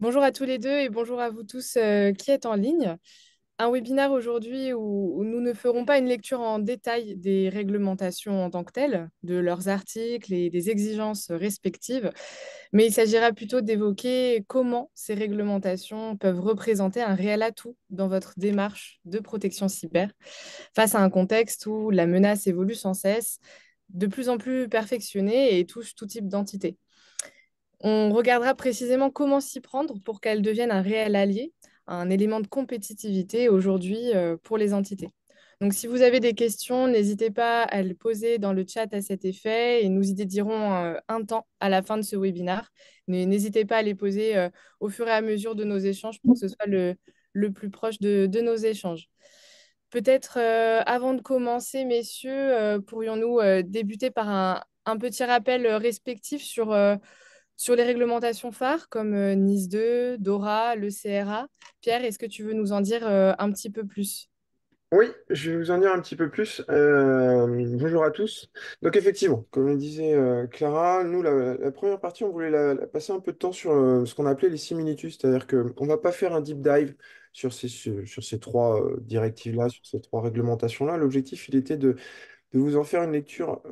Bonjour à tous les deux et bonjour à vous tous qui êtes en ligne. Un webinaire aujourd'hui où nous ne ferons pas une lecture en détail des réglementations en tant que telles, de leurs articles et des exigences respectives, mais il s'agira plutôt d'évoquer comment ces réglementations peuvent représenter un réel atout dans votre démarche de protection cyber face à un contexte où la menace évolue sans cesse, de plus en plus perfectionnée et touche tout type d'entité. On regardera précisément comment s'y prendre pour qu'elle devienne un réel allié, un élément de compétitivité aujourd'hui pour les entités. Donc, si vous avez des questions, n'hésitez pas à les poser dans le chat à cet effet et nous y dédierons un temps à la fin de ce webinaire. Mais n'hésitez pas à les poser au fur et à mesure de nos échanges pour que ce soit le plus proche de nos échanges. Peut-être avant de commencer, messieurs, pourrions-nous débuter par un petit rappel respectif sur les réglementations phares comme NIS 2, DORA, le CRA. Pierre, est-ce que tu veux nous en dire un petit peu plus? Oui, je vais vous en dire un petit peu plus. Bonjour à tous. Donc effectivement, comme le disait Clara, nous, la première partie, on voulait la passer un peu de temps sur ce qu'on appelait les similitudes, c'est-à-dire qu'on ne va pas faire un deep dive sur ces trois directives-là, sur ces trois réglementations-là. L'objectif, il était de vous en faire une lecture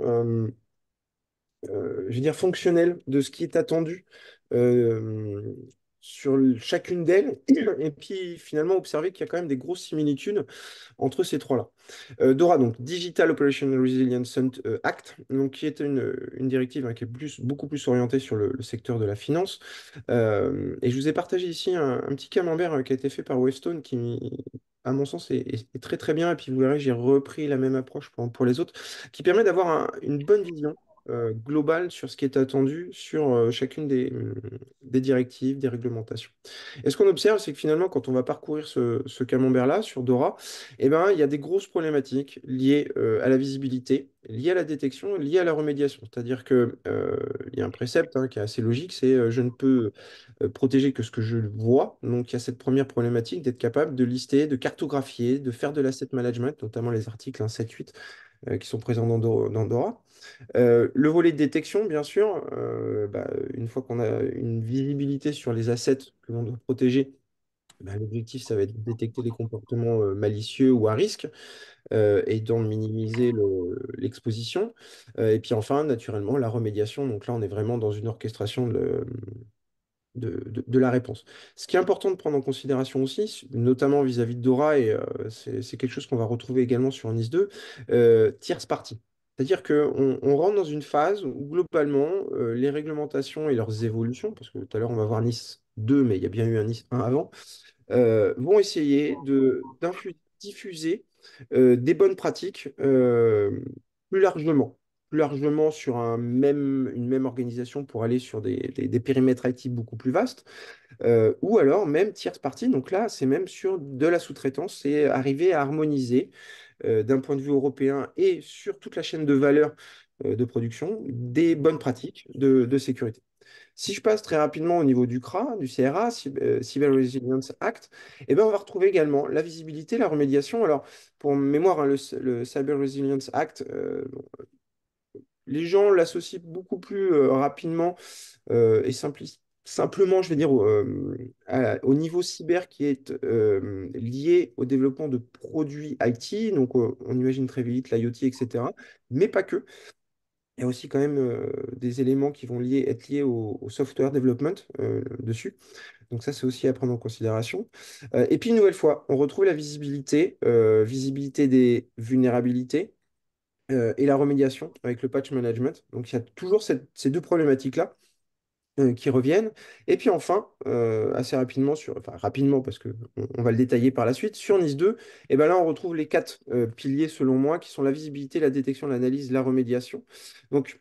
je veux dire, fonctionnelle de ce qui est attendu euh, sur chacune d'elles, et puis finalement observer qu'il y a quand même des grosses similitudes entre ces trois-là. DORA, donc Digital Operational Resilience Act, donc, qui est une directive qui est beaucoup plus orientée sur le secteur de la finance. Et je vous ai partagé ici un petit camembert qui a été fait par Wavestone qui, à mon sens, est très très bien. Et puis vous verrez, j'ai repris la même approche pour les autres, qui permet d'avoir une bonne vision globale sur ce qui est attendu sur chacune des directives, des réglementations. Et ce qu'on observe, c'est que finalement, quand on va parcourir ce camembert-là sur Dora, eh ben, il y a des grosses problématiques liées à la visibilité, liées à la détection, liées à la remédiation. C'est-à-dire que, il y a un précepte qui est assez logique, c'est je ne peux protéger que ce que je vois. Donc il y a cette première problématique d'être capable de lister, de cartographier, de faire de l'asset management, notamment les articles 1, 7, 8 qui sont présents dans Dora. Le volet de détection, bien sûr, une fois qu'on a une visibilité sur les assets que l'on doit protéger, l'objectif, ça va être de détecter les comportements malicieux ou à risque et d'en minimiser l'exposition. Et puis enfin, naturellement, la remédiation. Donc là, on est vraiment dans une orchestration de la réponse. Ce qui est important de prendre en considération aussi, notamment vis-à-vis de Dora, et c'est quelque chose qu'on va retrouver également sur NIS 2, tierce partie. C'est-à-dire qu'on on rentre dans une phase où globalement, les réglementations et leurs évolutions, parce que tout à l'heure on va voir NIS 2, mais il y a bien eu un NIS 1 avant, vont essayer diffuser des bonnes pratiques plus largement, plus largement sur une même organisation pour aller sur des périmètres IT beaucoup plus vastes, ou alors même tierce partie. Donc là, c'est même sur de la sous-traitance, c'est arriver à harmoniser d'un point de vue européen et sur toute la chaîne de valeur de production des bonnes pratiques de sécurité. Si je passe très rapidement au niveau du CRA, du CRA, Cyber Resilience Act, eh ben, on va retrouver également la visibilité, la remédiation. Alors, pour mémoire, le Cyber Resilience Act, les gens l'associent beaucoup plus rapidement et simplement, je vais dire, au niveau cyber qui est lié au développement de produits IT. Donc, on imagine très vite l'IoT, etc. Mais pas que. Il y a aussi quand même des éléments qui vont être liés au software development dessus. Donc ça, c'est aussi à prendre en considération. Et puis, une nouvelle fois, on retrouve la visibilité, visibilité des vulnérabilités et la remédiation avec le patch management. Donc il y a toujours ces deux problématiques-là qui reviennent. Et puis enfin, assez rapidement, enfin rapidement parce on va le détailler par la suite, sur NIS 2, et ben là on retrouve les quatre piliers selon moi qui sont la visibilité, la détection, l'analyse, la remédiation. Donc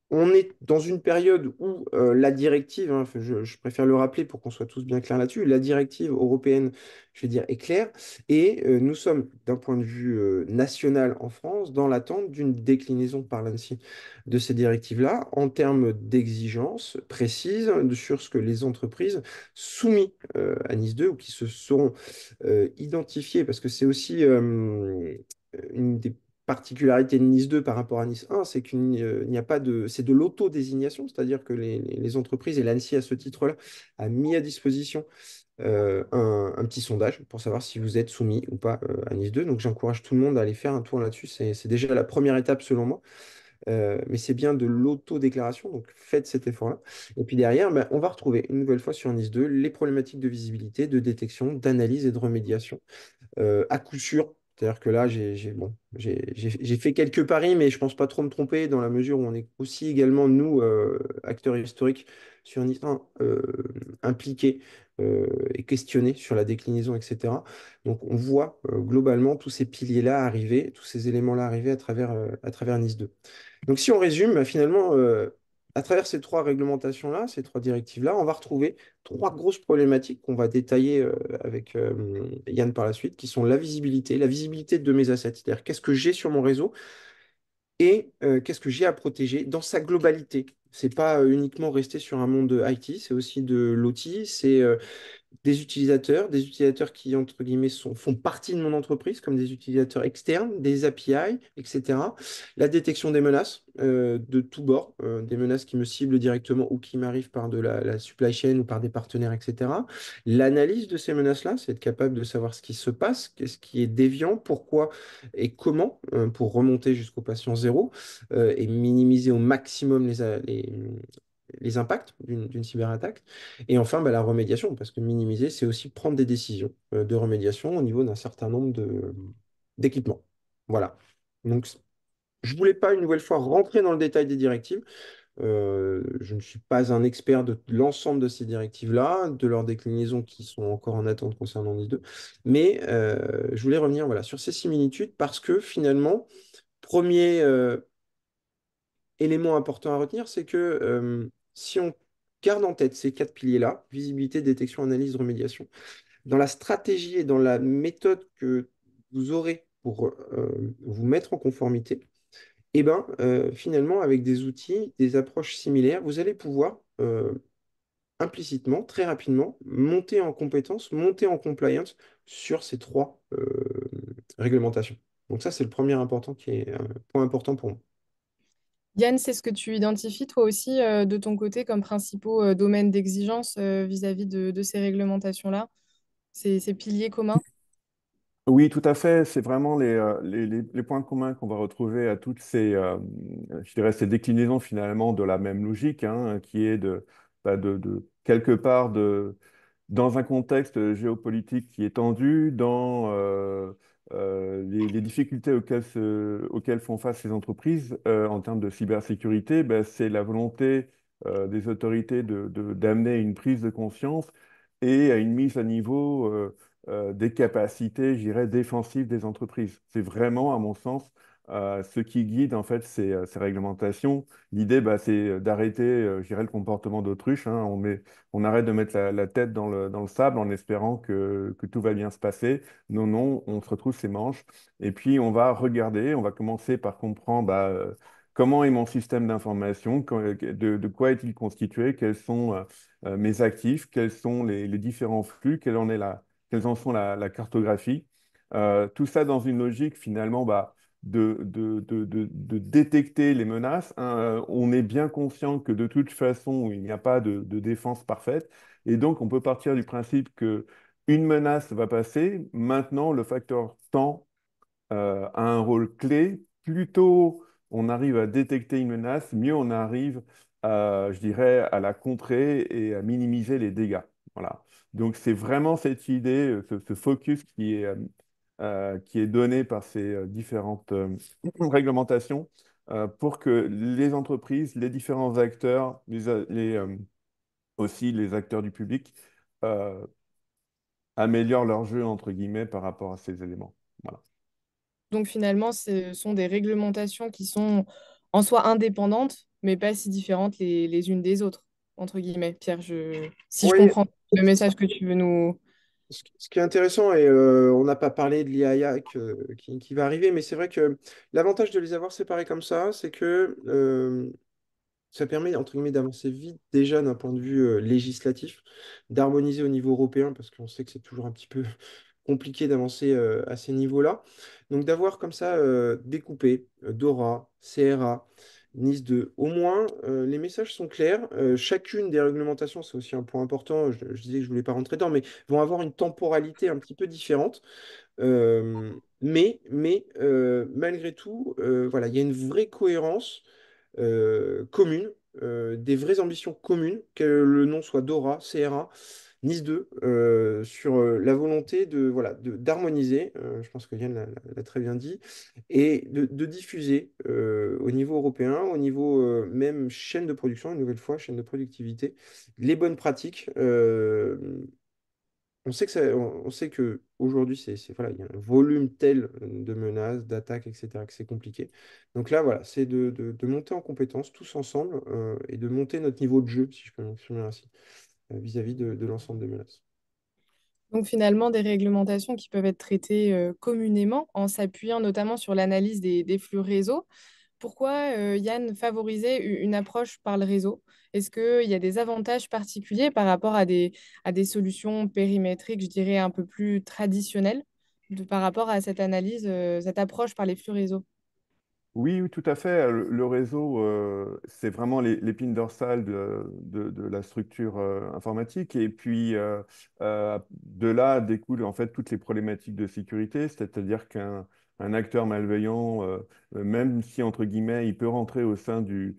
on est dans une période où la directive, enfin, je préfère le rappeler pour qu'on soit tous bien clairs là-dessus, la directive européenne, je vais dire, est claire, et nous sommes, d'un point de vue national en France, dans l'attente d'une déclinaison par l'ANSSI de ces directives-là, en termes d'exigences précises sur ce que les entreprises soumises à NIS 2 ou qui se seront identifiées, parce que c'est aussi une des particularité de Nice 2 par rapport à Nice 1, c'est qu'il n'y a pas de, c'est de l'auto-désignation, c'est-à-dire que les entreprises et l'ANSSI à ce titre-là a mis à disposition un petit sondage pour savoir si vous êtes soumis ou pas à Nice 2. Donc j'encourage tout le monde à aller faire un tour là-dessus. C'est déjà la première étape selon moi. Mais c'est bien de l'autodéclaration, donc faites cet effort-là. Et puis derrière, ben, on va retrouver une nouvelle fois sur Nice 2 les problématiques de visibilité, de détection, d'analyse et de remédiation à coup sûr. C'est-à-dire que là, j'ai fait quelques paris, mais je pense pas trop me tromper dans la mesure où on est aussi également, nous, acteurs historiques, sur Nice 1, impliqués et questionnés sur la déclinaison, etc. Donc on voit globalement tous ces piliers-là arriver, tous ces éléments-là arriver à travers Nice 2. Donc si on résume, bah, finalement, à travers ces trois réglementations-là, ces trois directives-là, on va retrouver trois grosses problématiques qu'on va détailler avec Yann par la suite, qui sont la visibilité de mes assets, c'est-à-dire qu'est-ce que j'ai sur mon réseau et qu'est-ce que j'ai à protéger dans sa globalité. C'est pas uniquement rester sur un monde de IT, c'est aussi de l'OT, c'est des utilisateurs qui, entre guillemets, font partie de mon entreprise, comme des utilisateurs externes, des API, etc. La détection des menaces de tous bords, des menaces qui me ciblent directement ou qui m'arrivent par de la supply chain ou par des partenaires, etc. L'analyse de ces menaces-là, c'est être capable de savoir ce qui se passe, qu'est-ce qui est déviant, pourquoi et comment, pour remonter jusqu'au patient zéro et minimiser au maximum les impacts d'une cyberattaque. Et enfin, bah, la remédiation, parce que minimiser, c'est aussi prendre des décisions de remédiation au niveau d'un certain nombre d'équipements. Voilà. Donc, je ne voulais pas une nouvelle fois rentrer dans le détail des directives. Je ne suis pas un expert de l'ensemble de ces directives-là, de leurs déclinaisons qui sont encore en attente concernant NIS 2. Mais je voulais revenir voilà, sur ces similitudes parce que finalement, premier élément important à retenir, c'est que si on garde en tête ces quatre piliers-là, visibilité, détection, analyse, remédiation, dans la stratégie et dans la méthode que vous aurez pour vous mettre en conformité, et ben, finalement, avec des outils, des approches similaires, vous allez pouvoir implicitement, très rapidement, monter en compétence, monter en compliance sur ces trois réglementations. Donc ça, c'est le premier important qui est un point important pour moi. Yann, c'est ce que tu identifies toi aussi de ton côté comme principaux domaines d'exigence vis-à-vis de ces réglementations-là, ces piliers communs? Oui, tout à fait. C'est vraiment les points communs qu'on va retrouver à toutes je dirais, ces déclinaisons finalement de la même logique, hein, qui est quelque part dans un contexte géopolitique qui est tendu, dans les difficultés auxquelles font face les entreprises en termes de cybersécurité, ben, c'est la volonté des autorités d'amener une prise de conscience et à une mise à niveau des capacités, je dirais, défensives des entreprises. C'est vraiment, à mon sens, ce qui guide en fait ces réglementations. L'idée, bah, c'est d'arrêter, je dirais, le comportement d'autruche, hein. On arrête de mettre la tête dans le sable en espérant que tout va bien se passer. Non, non, on se retrouve ses manches. Et puis, on va regarder, on va commencer par comprendre bah, comment est mon système d'information, de quoi est-il constitué, quels sont mes actifs, quels sont les différents flux, quelles en sont la cartographie. Tout ça dans une logique finalement bah, de détecter les menaces, hein. On est bien conscient que de toute façon, il n'y a pas de défense parfaite. Et donc, on peut partir du principe que une menace va passer. Maintenant, le facteur temps a un rôle clé. Plus tôt on arrive à détecter une menace, mieux on arrive, je dirais, à la contrer et à minimiser les dégâts. Voilà. Donc, c'est vraiment cette idée, ce focus qui est donné par ces différentes réglementations pour que les entreprises, les différents acteurs, aussi les acteurs du public, euh, améliorent leur jeu, entre guillemets, par rapport à ces éléments. Voilà. Donc finalement, ce sont des réglementations qui sont en soi indépendantes, mais pas si différentes les unes des autres, entre guillemets. Pierre, si je Oui, comprends le message que tu veux nous... ce qui est intéressant, et on n'a pas parlé de l'IA qui va arriver, mais c'est vrai que l'avantage de les avoir séparés comme ça, c'est que ça permet, entre guillemets, d'avancer vite déjà d'un point de vue législatif, d'harmoniser au niveau européen, parce qu'on sait que c'est toujours un petit peu compliqué d'avancer à ces niveaux-là. Donc d'avoir comme ça découpé DORA, CRA, NIS 2, au moins les messages sont clairs. Chacune des réglementations, c'est aussi un point important, je disais que je ne voulais pas rentrer dedans, mais vont avoir une temporalité un petit peu différente. Malgré tout, voilà, il y a une vraie cohérence commune, des vraies ambitions communes, que le nom soit Dora, CRA, Nice 2, sur la volonté voilà, d'harmoniser, je pense que Yann l'a très bien dit, et de diffuser au niveau européen, au niveau même chaîne de production, une nouvelle fois, chaîne de productivité, les bonnes pratiques. On sait que aujourd'hui, voilà, il y a un volume tel de menaces, d'attaques, etc., que c'est compliqué. Donc là, voilà, c'est de monter en compétence tous ensemble et de monter notre niveau de jeu, si je peux m'exprimer ainsi, vis-à-vis de l'ensemble des menaces. Donc finalement, des réglementations qui peuvent être traitées communément en s'appuyant notamment sur l'analyse des flux réseau. Pourquoi, Yann, favoriser une approche par le réseau? Est-ce qu'il y a des avantages particuliers par rapport à des solutions périmétriques, je dirais, un peu plus traditionnelles par rapport à cette analyse, cette approche par les flux réseau? Oui, oui, tout à fait. Le réseau, c'est vraiment l'épine dorsale de la structure informatique. Et puis, de là découlent en fait toutes les problématiques de sécurité, c'est-à-dire qu'un acteur malveillant, même si, entre guillemets, il peut rentrer au sein du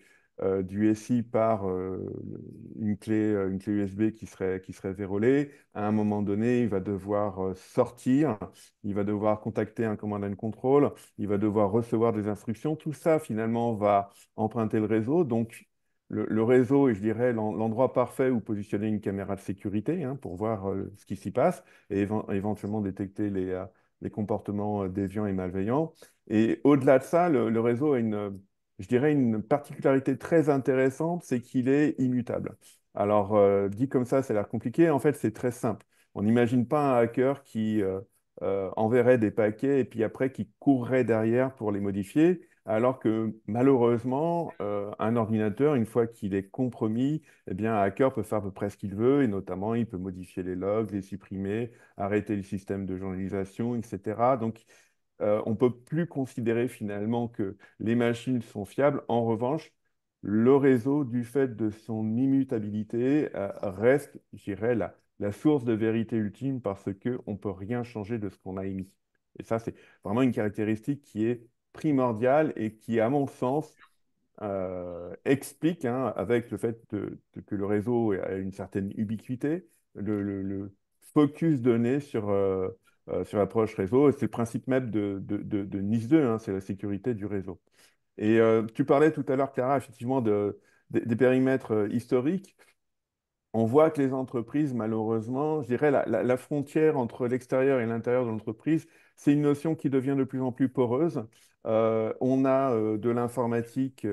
SI par une clé USB qui serait vérolée, à un moment donné, il va devoir sortir, il va devoir contacter un command and control, il va devoir recevoir des instructions. Tout ça, finalement, va emprunter le réseau. Donc, le réseau est, je dirais, l'endroit parfait où positionner une caméra de sécurité hein, pour voir ce qui s'y passe et éventuellement détecter les comportements déviants et malveillants. Et au-delà de ça, le réseau a je dirais, une particularité très intéressante, c'est qu'il est immutable. Alors, dit comme ça a l'air compliqué. En fait, c'est très simple. On n'imagine pas un hacker qui enverrait des paquets et puis après qui courrait derrière pour les modifier, alors que malheureusement, un ordinateur, une fois qu'il est compromis, eh bien, un hacker peut faire à peu près ce qu'il veut et notamment il peut modifier les logs, les supprimer, arrêter le système de journalisation, etc. Donc, on ne peut plus considérer finalement que les machines sont fiables. En revanche, le réseau, du fait de son immutabilité, reste, je dirais, la source de vérité ultime parce qu'on ne peut rien changer de ce qu'on a émis. Et ça, c'est vraiment une caractéristique qui est primordiale et qui, à mon sens, explique, hein, avec le fait que le réseau a une certaine ubiquité, le focus donné sur l'approche réseau. Et c'est le principe même de NIS 2, hein, c'est la sécurité du réseau. Et tu parlais tout à l'heure, Clara, effectivement, des périmètres historiques. On voit que les entreprises, malheureusement, je dirais la frontière entre l'extérieur et l'intérieur de l'entreprise, c'est une notion qui devient de plus en plus poreuse. On a de l'informatique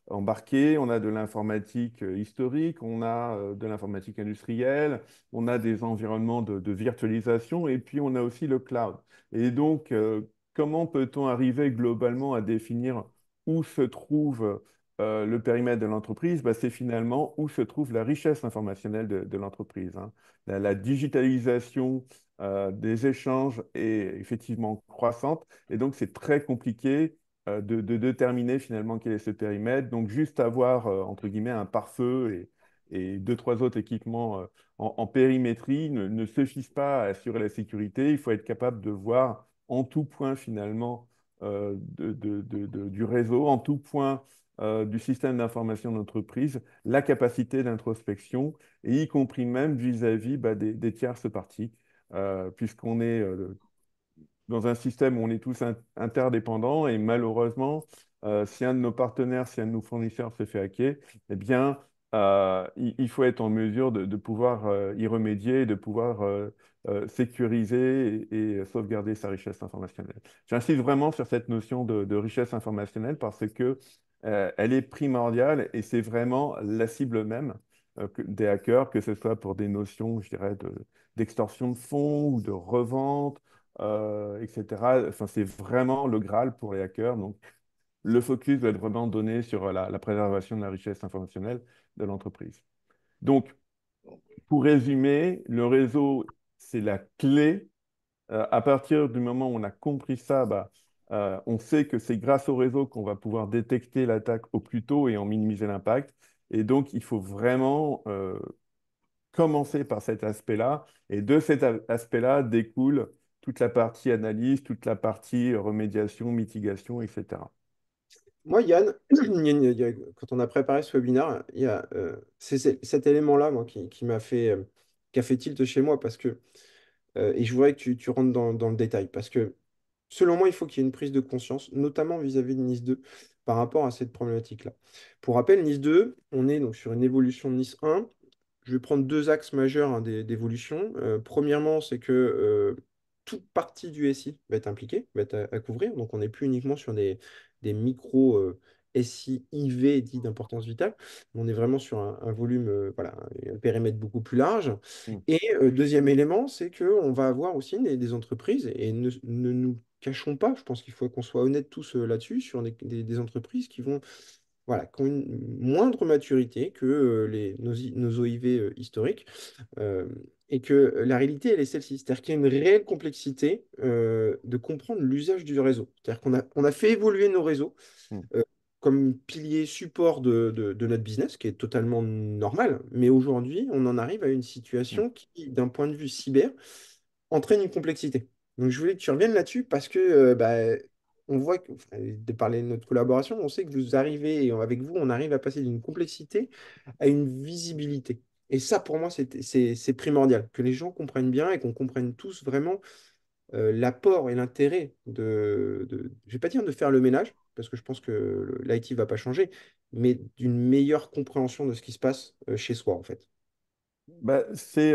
embarquée, on a de l'informatique historique, on a de l'informatique industrielle, on a des environnements de virtualisation et puis on a aussi le cloud. Et donc, comment peut-on arriver globalement à définir où se trouve le périmètre de l'entreprise, bah, c'est finalement où se trouve la richesse informationnelle de l'entreprise, hein. La digitalisation des échanges est effectivement croissante et donc c'est très compliqué de déterminer finalement quel est ce périmètre. Donc juste avoir, entre guillemets, un pare-feu et deux, trois autres équipements en périmétrie ne suffisent pas à assurer la sécurité. Il faut être capable de voir en tout point finalement du réseau, en tout point du système d'information d'entreprise, la capacité d'introspection, et y compris même vis-à-vis bah, des tierces parties, puisqu'on est dans un système où on est tous interdépendants, et malheureusement, si un de nos partenaires, si un de nos fournisseurs se fait hacker, eh bien, il faut être en mesure de pouvoir y remédier, de pouvoir sécuriser et sauvegarder sa richesse informationnelle. J'insiste vraiment sur cette notion de richesse informationnelle parce que elle est primordiale et c'est vraiment la cible même des hackers, que ce soit pour des notions, je dirais, d'extorsion de fonds ou de revente, etc. Enfin, c'est vraiment le Graal pour les hackers. Donc, le focus doit être vraiment donné sur la préservation de la richesse informationnelle de l'entreprise. Donc, pour résumer, le réseau, c'est la clé À partir du moment où on a compris ça, bah, on sait que c'est grâce au réseau qu'on va pouvoir détecter l'attaque au plus tôt et en minimiser l'impact. Et donc, il faut vraiment commencer par cet aspect-là. Et de cet aspect-là découle toute la partie analyse, toute la partie remédiation, mitigation, etc. Moi, Yann, quand on a préparé ce webinaire, il y a cet élément-là, moi, qui m'a fait, qui a fait tilt chez moi, parce que, et je voudrais que tu rentres dans le détail, parce que selon moi, il faut qu'il y ait une prise de conscience, notamment vis-à-vis de Nice 2, par rapport à cette problématique-là. Pour rappel, Nice 2, on est donc sur une évolution de Nice 1. Je vais prendre deux axes majeurs, hein, d'évolution. Premièrement, c'est que toute partie du SI va être impliquée, va être à couvrir. Donc, on n'est plus uniquement sur des micros SI IV dits d'importance vitale. On est vraiment sur un volume, voilà, un périmètre beaucoup plus large. Mm. Et deuxième élément, c'est qu'on va avoir aussi des entreprises, et ne nous cachons pas, je pense qu'il faut qu'on soit honnêtes tous là-dessus, sur des entreprises qui vont voilà, qui ont une moindre maturité que nos OIV historiques. euh, et que la réalité, elle est celle-ci. C'est-à-dire qu'il y a une réelle complexité de comprendre l'usage du réseau. C'est-à-dire qu'on a fait évoluer nos réseaux Mm. comme pilier support de notre business, qui est totalement normal. Mais aujourd'hui, on en arrive à une Mm. situation qui, d'un point de vue cyber, entraîne une complexité. Donc, je voulais que tu reviennes là-dessus parce que on voit que, enfin, de parler de notre collaboration, on sait que vous arrivez, et avec vous, on arrive à passer d'une complexité à une visibilité. Et ça, pour moi, c'est primordial, que les gens comprennent bien et qu'on comprenne tous vraiment l'apport et l'intérêt je vais pas dire de faire le ménage, parce que je pense que l'IT va pas changer, mais d'une meilleure compréhension de ce qui se passe chez soi, en fait. Bah, c'est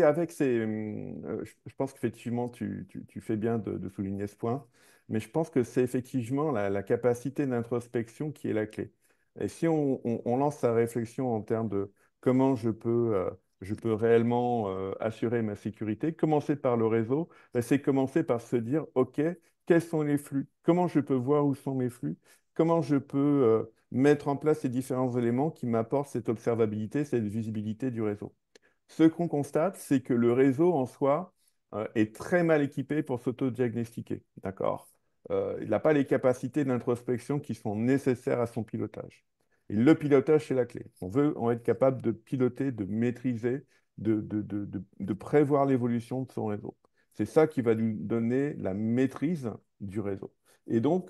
avec ces. Je pense qu'effectivement, tu fais bien de souligner ce point, mais je pense que c'est effectivement la capacité d'introspection qui est la clé. Et si on lance sa réflexion en termes de comment je peux réellement assurer ma sécurité, commencer par le réseau, bah, c'est commencer par se dire, OK, quels sont les flux? Comment je peux voir où sont mes flux? Comment je peux mettre en place ces différents éléments qui m'apportent cette observabilité, cette visibilité du réseau? Ce qu'on constate, c'est que le réseau en soi est très mal équipé pour s'auto-diagnostiquer. D'accord? Il n'a pas les capacités d'introspection qui sont nécessaires à son pilotage. Et le pilotage, c'est la clé. On veut être capable de piloter, de maîtriser, de prévoir l'évolution de son réseau. C'est ça qui va nous donner la maîtrise du réseau. Et donc,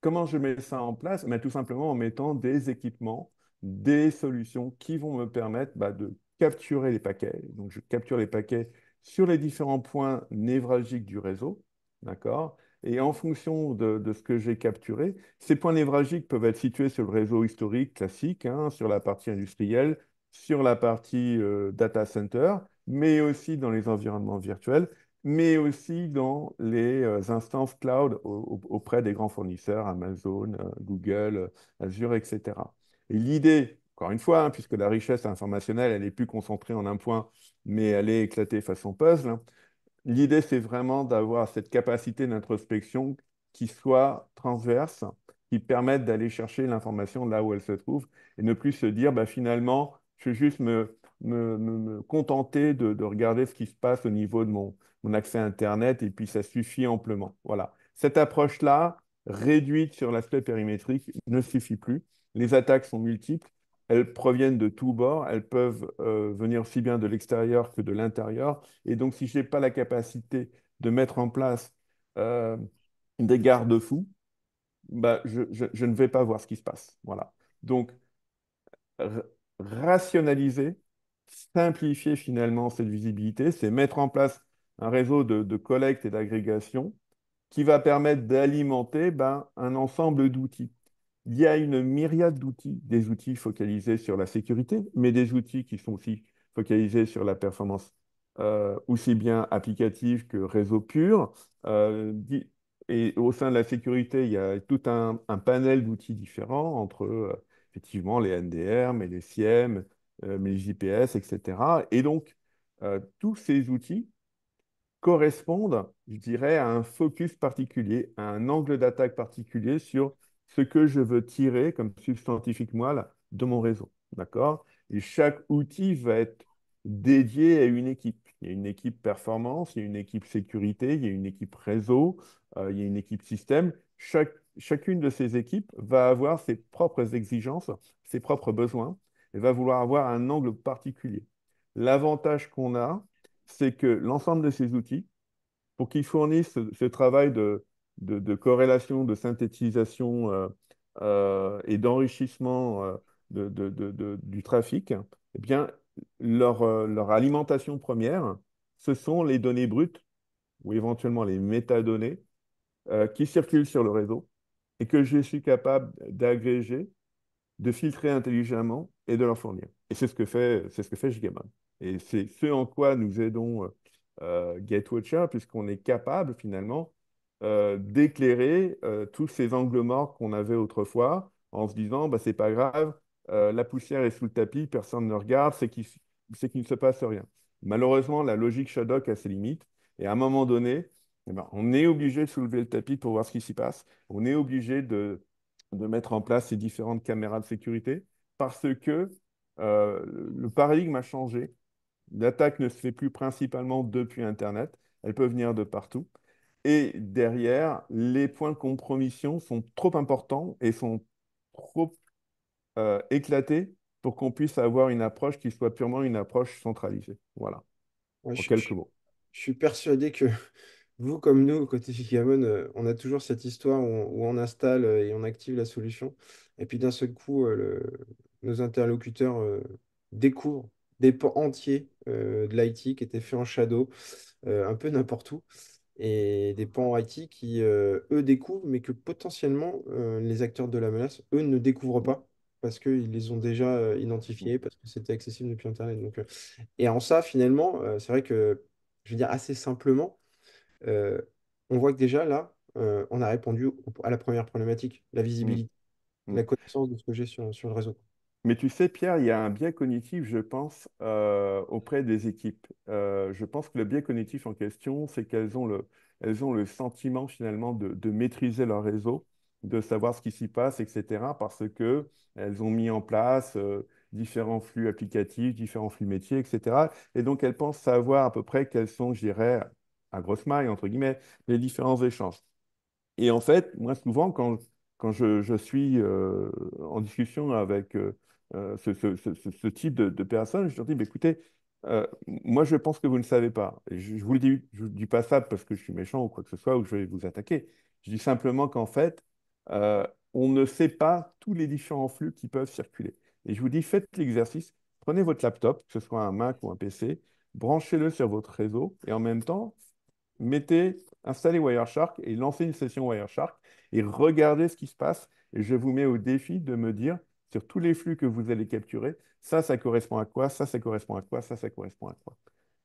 comment je mets ça en place? Tout simplement en mettant des équipements, des solutions qui vont me permettre de capturer les paquets. Donc, je capture les paquets sur les différents points névralgiques du réseau. D'accord? Et en fonction de ce que j'ai capturé, ces points névralgiques peuvent être situés sur le réseau historique classique, hein, sur la partie industrielle, sur la partie data center, mais aussi dans les environnements virtuels, mais aussi dans les instances cloud auprès des grands fournisseurs, Amazon, Google, Azure, etc. Et l'idée, encore une fois, hein, puisque la richesse informationnelle, elle n'est plus concentrée en un point, mais elle est éclatée façon puzzle, hein, l'idée, c'est vraiment d'avoir cette capacité d'introspection qui soit transverse, qui permette d'aller chercher l'information là où elle se trouve et ne plus se dire, finalement, je vais juste me contenter de regarder ce qui se passe au niveau de mon accès à Internet et puis ça suffit amplement. Voilà. Cette approche-là, réduite sur l'aspect périmétrique, ne suffit plus. Les attaques sont multiples. Elles proviennent de tous bords. Elles peuvent venir aussi bien de l'extérieur que de l'intérieur. Et donc, si je n'ai pas la capacité de mettre en place euh, des garde-fous, je ne vais pas voir ce qui se passe. Voilà. Donc, r- rationaliser, simplifier finalement cette visibilité, c'est mettre en place un réseau de collecte et d'agrégation qui va permettre d'alimenter un ensemble d'outils. Il y a une myriade d'outils, des outils focalisés sur la sécurité, mais des outils qui sont aussi focalisés sur la performance, aussi bien applicative que réseau pur. Et au sein de la sécurité, il y a tout un panel d'outils différents entre effectivement les NDR, mais les SIEM, mais les JPS, etc. Et donc, tous ces outils correspondent, je dirais, à un focus particulier, à un angle d'attaque particulier sur ce que je veux tirer comme substantifique moelle de mon réseau. D'accord? Et chaque outil va être dédié à une équipe. Il y a une équipe performance, il y a une équipe sécurité, il y a une équipe réseau, il y a une équipe système. Chacune de ces équipes va avoir ses propres exigences, ses propres besoins, et va vouloir avoir un angle particulier. L'avantage qu'on a, c'est que l'ensemble de ces outils, pour qu'ils fournissent ce travail de corrélation, de synthétisation et d'enrichissement du trafic, eh bien, leur alimentation première, ce sont les données brutes ou éventuellement les métadonnées qui circulent sur le réseau et que je suis capable d'agréger, de filtrer intelligemment et de leur fournir. Et c'est ce que fait Gigamon. Et c'est ce en quoi nous aidons GateWatcher, puisqu'on est capable finalement d'éclairer tous ces angles morts qu'on avait autrefois en se disant, bah, c'est pas grave, la poussière est sous le tapis, personne ne regarde, c'est qu'il ne se passe rien. Malheureusement, la logique Shadok a ses limites, et à un moment donné, eh ben, on est obligé de soulever le tapis pour voir ce qui s'y passe. On est obligé de mettre en place ces différentes caméras de sécurité parce que le paradigme a changé. L'attaque ne se fait plus principalement depuis Internet, elle peut venir de partout. Et derrière, les points de compromission sont trop importants et sont trop éclatés pour qu'on puisse avoir une approche qui soit purement une approche centralisée. Voilà, Ouais, en quelques mots. je suis persuadé que vous, comme nous, côté Gigamon, on a toujours cette histoire où on installe et on active la solution. Et puis d'un seul coup, nos interlocuteurs découvrent des pans entiers de l'IT qui étaient faits en shadow, un peu n'importe où. Et des pans IT qui, eux, découvrent, mais que potentiellement, les acteurs de la menace, eux, ne découvrent pas. Parce qu'ils les ont déjà identifiés, parce que c'était accessible depuis Internet. Donc, et en ça, finalement, c'est vrai que, je veux dire assez simplement, euh, on voit que déjà là, on a répondu à la première problématique, la Mm, visibilité, mm. la connaissance de ce que j'ai sur le réseau. Mais tu sais, Pierre, il y a un biais cognitif, je pense, auprès des équipes. Je pense que le biais cognitif en question, c'est elles ont le sentiment finalement de maîtriser leur réseau, de savoir ce qui s'y passe, etc., parce que elles ont mis en place différents flux applicatifs, différents flux métiers, etc. Et donc, elles pensent savoir à peu près quels sont, je dirais, à grosse maille, entre guillemets, les différents échanges. Et en fait, moi, souvent, quand je suis en discussion avec ce type de personnes, je leur dis, bah, écoutez, moi, je pense que vous ne savez pas. Et je vous le dis, je ne dis pas ça parce que je suis méchant ou quoi que ce soit, ou que je vais vous attaquer. Je dis simplement qu'en fait, euh, on ne sait pas tous les différents flux qui peuvent circuler. Et je vous dis, faites l'exercice, prenez votre laptop, que ce soit un Mac ou un PC, branchez-le sur votre réseau, et en même temps, installez Wireshark et lancez une session Wireshark et regardez ce qui se passe. Et je vous mets au défi de me dire sur tous les flux que vous allez capturer, ça correspond à quoi, ça correspond à quoi, ça correspond à quoi.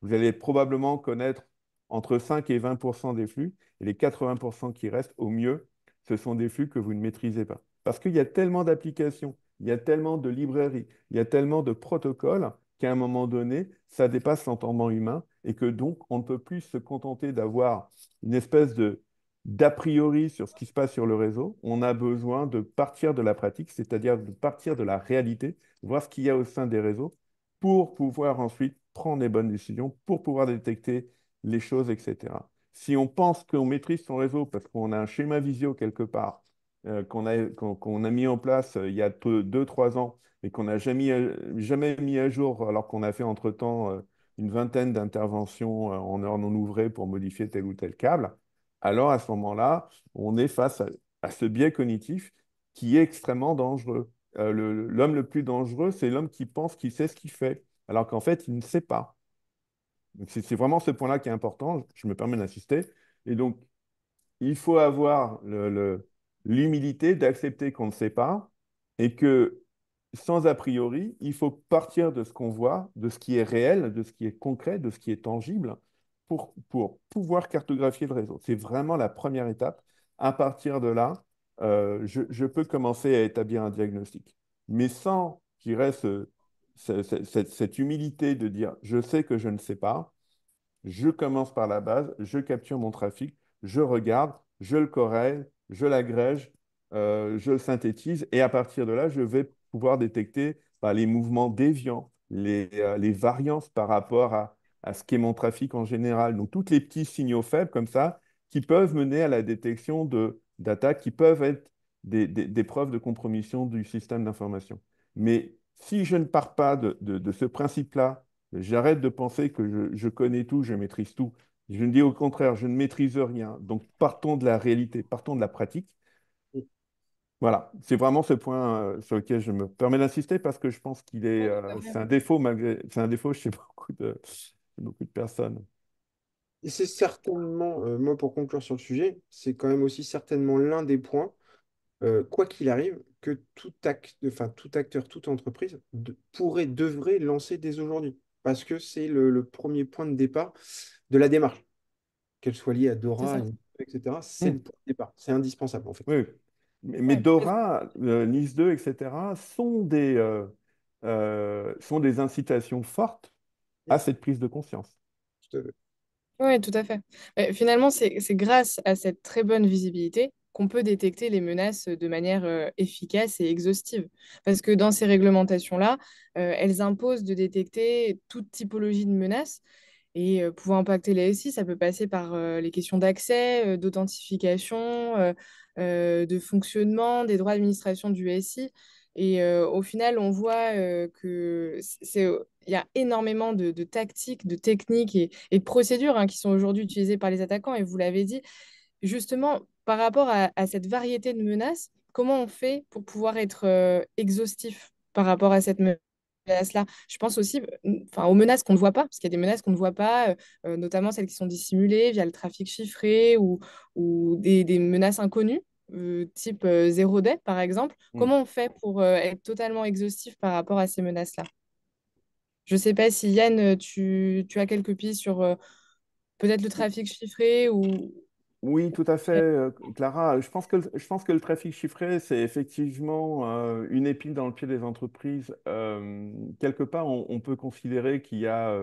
Vous allez probablement connaître entre 5 et 20% des flux et les 80% qui restent, au mieux, ce sont des flux que vous ne maîtrisez pas. Parce qu'il y a tellement d'applications, il y a tellement de librairies, il y a tellement de protocoles qu'à un moment donné, ça dépasse l'entendement humain et que donc on ne peut plus se contenter d'avoir une espèce de d'a priori sur ce qui se passe sur le réseau. On a besoin de partir de la pratique, c'est-à-dire de partir de la réalité, voir ce qu'il y a au sein des réseaux pour pouvoir ensuite prendre les bonnes décisions, pour pouvoir détecter les choses, etc. Si on pense qu'on maîtrise son réseau parce qu'on a un schéma visio quelque part, qu'on a mis en place il y a 2, 3 ans et qu'on n'a jamais mis à jour alors qu'on a fait entre-temps une vingtaine d'interventions en heure non ouvrée pour modifier tel ou tel câble, alors à ce moment-là, on est face à ce biais cognitif qui est extrêmement dangereux. L'homme le plus dangereux, c'est l'homme qui pense qu'il sait ce qu'il fait, alors qu'en fait, il ne sait pas. Donc, c'est vraiment ce point-là qui est important, je me permets d'insister. Et donc, il faut avoir l'humilité d'accepter qu'on ne sait pas et que, sans a priori, il faut partir de ce qu'on voit, de ce qui est réel, de ce qui est concret, de ce qui est tangible, pour pouvoir cartographier le réseau. C'est vraiment la première étape. À partir de là, je peux commencer à établir un diagnostic. Mais sans, je dirais, cette humilité de dire, je sais que je ne sais pas, je commence par la base, je capture mon trafic, je regarde, je le corrèle, je l'agrège, je le synthétise et à partir de là, je vais pouvoir détecter bah, les mouvements déviants, les variances par rapport à ce qu'est mon trafic en général. Donc, tous les petits signaux faibles comme ça qui peuvent mener à la détection d'attaques qui peuvent être des preuves de compromission du système d'information. Mais si je ne pars pas de ce principe-là, j'arrête de penser que je connais tout, je maîtrise tout. Je ne dis au contraire, je ne maîtrise rien. Donc, partons de la réalité, partons de la pratique. Voilà, c'est vraiment ce point sur lequel je me permets d'insister parce que je pense qu'il est, Ouais, tout à fait. c'est un défaut malgré, c'est un défaut chez beaucoup de personnes. Et c'est certainement, moi pour conclure sur le sujet, c'est quand même aussi certainement l'un des points, quoi qu'il arrive, que tout acteur, toute entreprise devrait lancer dès aujourd'hui. Parce que c'est le premier point de départ de la démarche, qu'elle soit liée à C'est Dora, ça. etc. C'est le Hmm. point de départ. C'est indispensable en fait. Oui, oui. Mais Ouais, Dora, Nice 2, etc., sont des incitations fortes Mm, à cette prise de conscience. tout à fait. ouais, tout à fait. Finalement, c'est grâce à cette très bonne visibilité qu'on peut détecter les menaces de manière efficace et exhaustive. Parce que dans ces réglementations-là, elles imposent de détecter toute typologie de menaces. Et pouvant impacter les SI, ça peut passer par les questions d'accès, d'authentification, de fonctionnement, des droits d'administration du SI. Et au final, on voit il y a énormément de tactiques, de techniques et de procédures qui sont aujourd'hui utilisées par les attaquants. Et vous l'avez dit, justement, par rapport à cette variété de menaces, comment on fait pour pouvoir être exhaustif par rapport à cette menace-là? Je pense aussi enfin, aux menaces qu'on ne voit pas, parce qu'il y a des menaces qu'on ne voit pas, notamment celles qui sont dissimulées via le trafic chiffré ou des menaces inconnues, type zéro day, par exemple. Hmm. Comment on fait pour être totalement exhaustif par rapport à ces menaces-là? Je ne sais pas si Yann, tu as quelques pistes sur peut-être le trafic chiffré ou... Oui, tout à fait, Clara. Je pense que le trafic chiffré, c'est effectivement une épine dans le pied des entreprises. Quelque part, on peut considérer qu'il y a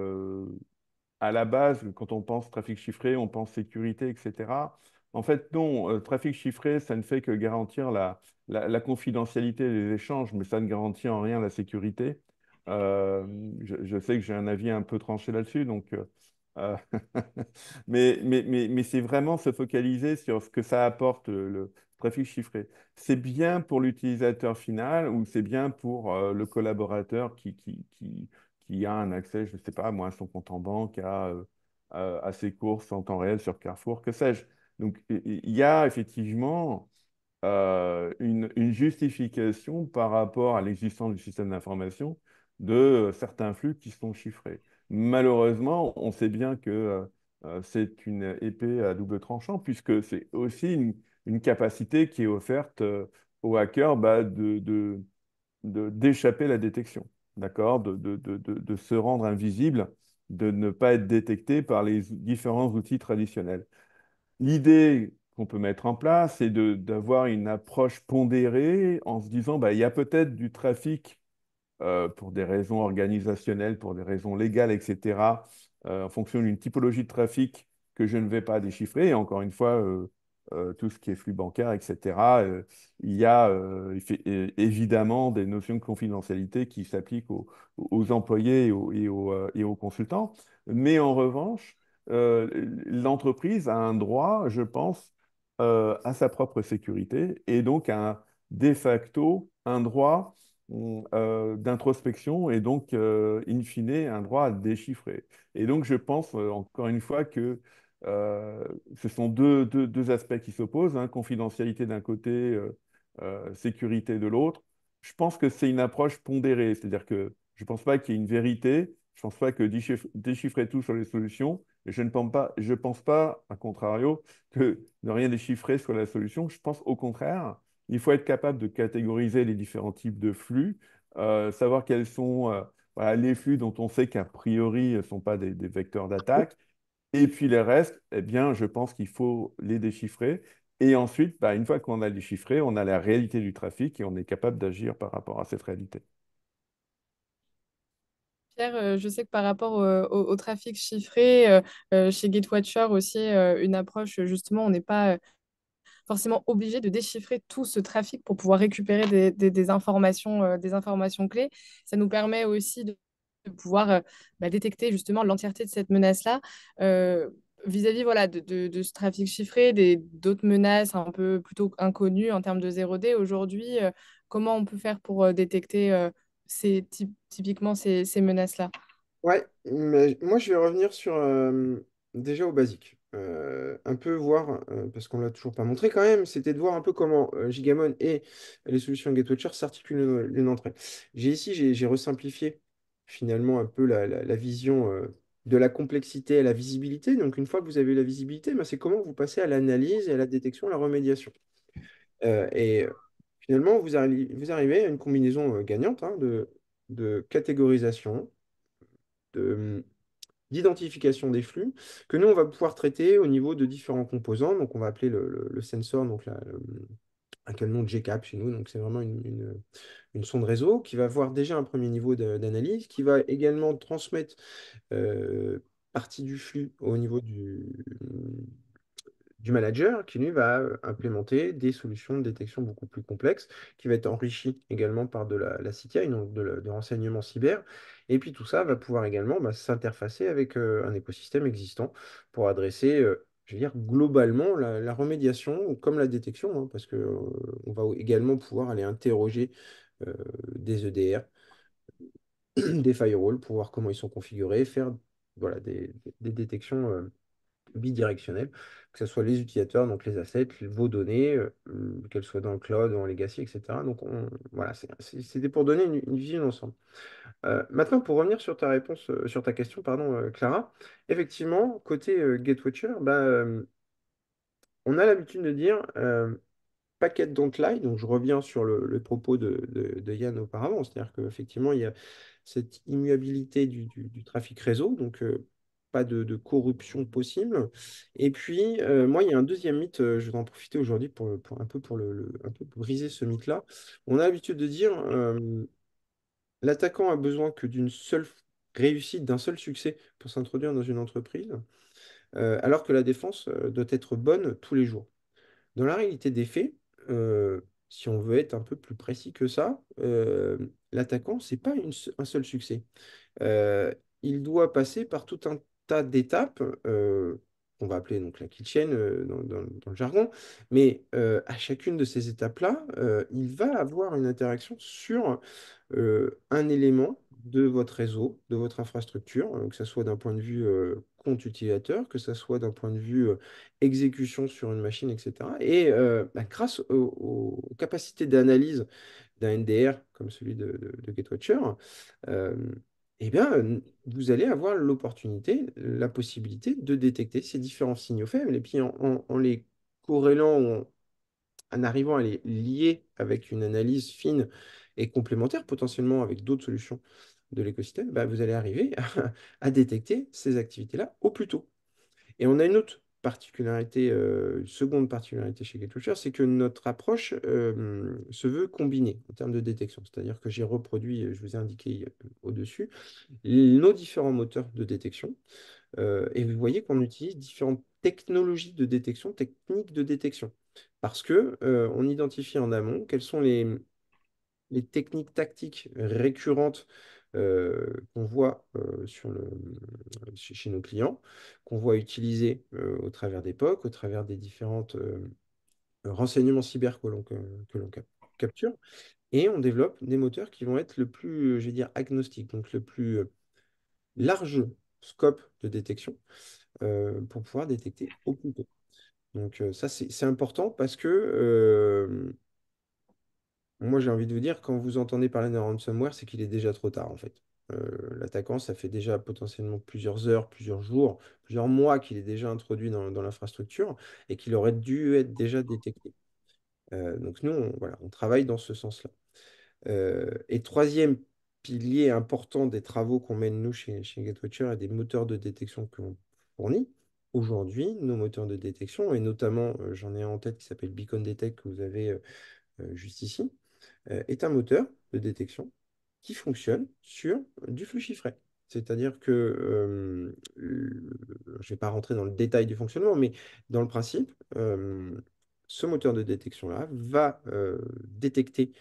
à la base, quand on pense trafic chiffré, on pense sécurité, etc. En fait, non, trafic chiffré, ça ne fait que garantir la confidentialité des échanges, mais ça ne garantit en rien la sécurité. Euh, je sais que j'ai un avis un peu tranché là-dessus, donc, euh, mais c'est vraiment se focaliser sur ce que ça apporte, le trafic chiffré. C'est bien pour l'utilisateur final ou c'est bien pour le collaborateur qui a un accès, je ne sais pas, moi, à son compte en banque, à ses courses en temps réel sur Carrefour, que sais-je. Donc, il y a effectivement une justification par rapport à l'existence du système d'information de certains flux qui sont chiffrés. Malheureusement, on sait bien que c'est une épée à double tranchant, puisque c'est aussi une capacité qui est offerte aux hackers bah, d'échapper à la détection, d'accord? De se rendre invisible, de ne pas être détecté par les différents outils traditionnels. L'idée qu'on peut mettre en place, c'est d'avoir une approche pondérée en se disant, bah, il y a peut-être du trafic pour des raisons organisationnelles, pour des raisons légales, etc., en fonction d'une typologie de trafic que je ne vais pas déchiffrer. Et encore une fois, tout ce qui est flux bancaire, etc., il y a évidemment des notions de confidentialité qui s'appliquent aux employés et aux consultants. Mais en revanche, euh, l'entreprise a un droit, je pense, à sa propre sécurité et donc de facto un droit d'introspection et donc, in fine, un droit à déchiffrer. Et donc, je pense, encore une fois, que euh, ce sont deux aspects qui s'opposent, hein, confidentialité d'un côté, sécurité de l'autre. Je pense que c'est une approche pondérée, c'est-à-dire que je ne pense pas qu'il y ait une vérité, je ne pense pas que déchiffrer tout sur les solutions, et je pense pas, à contrario, que ne rien déchiffrer soit la solution. Je pense au contraire il faut être capable de catégoriser les différents types de flux, savoir quels sont voilà, les flux dont on sait qu'a priori ne sont pas des vecteurs d'attaque. Et puis les restes, eh bien, je pense qu'il faut les déchiffrer. Et ensuite, bah, une fois qu'on a déchiffré, on a la réalité du trafic et on est capable d'agir par rapport à cette réalité. Pierre, je sais que par rapport au trafic chiffré, chez Gatewatcher aussi, une approche, justement, on n'est pas forcément obligé de déchiffrer tout ce trafic pour pouvoir récupérer des informations clés. Ça nous permet aussi de pouvoir détecter justement l'entièreté de cette menace-là. Euh, Vis-à-vis voilà, de ce trafic chiffré, d'autres menaces un peu plutôt inconnues en termes de 0D, aujourd'hui, comment on peut faire pour détecter typiquement ces menaces-là? Ouais, mais moi je vais revenir sur déjà au basique. Un peu voir, parce qu'on l'a toujours pas montré quand même, c'était de voir un peu comment Gigamon et les solutions Gatewatcher s'articulent l'une entre elles. J'ai resimplifié finalement un peu la vision de la complexité à la visibilité. Donc une fois que vous avez eu la visibilité, ben, c'est comment vous passez à l'analyse et à la détection, à la remédiation. Et finalement, vous arrivez à une combinaison gagnante hein, de catégorisation de, d'identification des flux que nous, on va pouvoir traiter au niveau de différents composants. Donc, on va appeler le sensor, donc un canon de GCAP chez nous. Donc, c'est vraiment une sonde réseau qui va avoir déjà un premier niveau d'analyse, qui va également transmettre euh, partie du flux au niveau du manager qui, lui, va implémenter des solutions de détection beaucoup plus complexes, qui va être enrichi également par de la CTI, donc de renseignement cyber. Et puis tout ça va pouvoir également s'interfacer avec un écosystème existant pour adresser, je veux dire, globalement la remédiation comme la détection, hein, parce que, on va également pouvoir aller interroger des EDR, des firewalls pour voir comment ils sont configurés, faire voilà, des détections bidirectionnel, que ce soit les utilisateurs, donc les assets, vos données, qu'elles soient dans le cloud, en legacy, etc. Donc voilà, c'était pour donner une vision d'ensemble. Maintenant, pour revenir sur ta réponse, sur ta question, pardon, Clara, effectivement, côté Gatewatcher, on a l'habitude de dire packet don't lie, donc je reviens sur le propos de Yann auparavant, c'est-à-dire qu'effectivement, il y a cette immuabilité du trafic réseau, donc pas de corruption possible. Et puis, moi, il y a un deuxième mythe, je vais en profiter aujourd'hui un peu un peu pour briser ce mythe-là. On a l'habitude de dire l'attaquant a besoin que d'une seule réussite, d'un seul succès pour s'introduire dans une entreprise, alors que la défense doit être bonne tous les jours. Dans la réalité des faits, si on veut être un peu plus précis que ça, l'attaquant, c'est pas un seul succès. Euh, il doit passer par tout un tas d'étapes, qu'on va appeler donc la kill chain dans le jargon, mais à chacune de ces étapes-là, il va avoir une interaction sur un élément de votre réseau, de votre infrastructure, que ce soit d'un point de vue compte utilisateur, que ce soit d'un point de vue exécution sur une machine, etc. Et grâce aux capacités d'analyse d'un NDR comme celui de Gatewatcher, euh, eh bien, vous allez avoir l'opportunité, la possibilité de détecter ces différents signaux faibles et puis en les corrélant ou en arrivant à les lier avec une analyse fine et complémentaire, potentiellement avec d'autres solutions de l'écosystème, vous allez arriver à détecter ces activités-là au plus tôt. Et on a une autre particularité, une seconde particularité chez GetWatcher, c'est que notre approche se veut combinée en termes de détection. C'est-à-dire que j'ai reproduit, je vous ai indiqué au-dessus, nos différents moteurs de détection. Et vous voyez qu'on utilise différentes technologies de détection, techniques de détection. Parce que on identifie en amont quelles sont les techniques tactiques récurrentes qu'on voit chez nos clients, qu'on voit utiliser au travers des POC, au travers des différentes renseignements cyber que l'on capture. Et on développe des moteurs qui vont être le plus, je vais dire, agnostique, donc le plus large scope de détection pour pouvoir détecter au plus tôt. Donc ça, c'est important parce que moi, j'ai envie de vous dire, quand vous entendez parler d'un ransomware, c'est qu'il est déjà trop tard, en fait. L'attaquant, ça fait déjà potentiellement plusieurs heures, plusieurs jours, plusieurs mois qu'il est déjà introduit dans l'infrastructure et qu'il aurait dû être déjà détecté. Donc nous, voilà, on travaille dans ce sens-là. Et troisième pilier important des travaux qu'on mène, nous, chez Gatewatcher et des moteurs de détection que l'on fournit, aujourd'hui, nos moteurs de détection, et notamment, j'en ai un en tête qui s'appelle Beacon Detect, que vous avez juste ici, est un moteur de détection qui fonctionne sur du flux chiffré. C'est-à-dire que, je ne vais pas rentrer dans le détail du fonctionnement, mais dans le principe, ce moteur de détection-là va détecter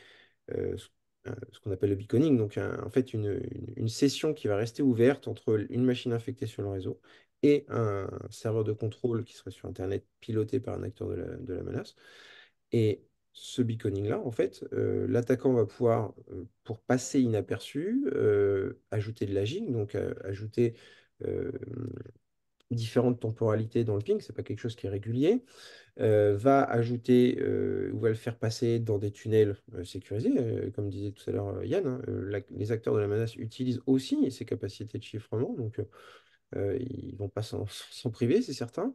ce qu'on appelle le beaconing, donc en fait une session qui va rester ouverte entre une machine infectée sur le réseau et un serveur de contrôle qui serait sur Internet piloté par un acteur de la menace. Et ce beaconing-là, en fait, l'attaquant va pouvoir, pour passer inaperçu, ajouter de l'aging, donc ajouter euh, différentes temporalités dans le ping, c'est pas quelque chose qui est régulier, va ajouter ou va le faire passer dans des tunnels sécurisés, comme disait tout à l'heure Yann, hein, les acteurs de la menace utilisent aussi ces capacités de chiffrement, donc ils vont pas s'en priver, c'est certain.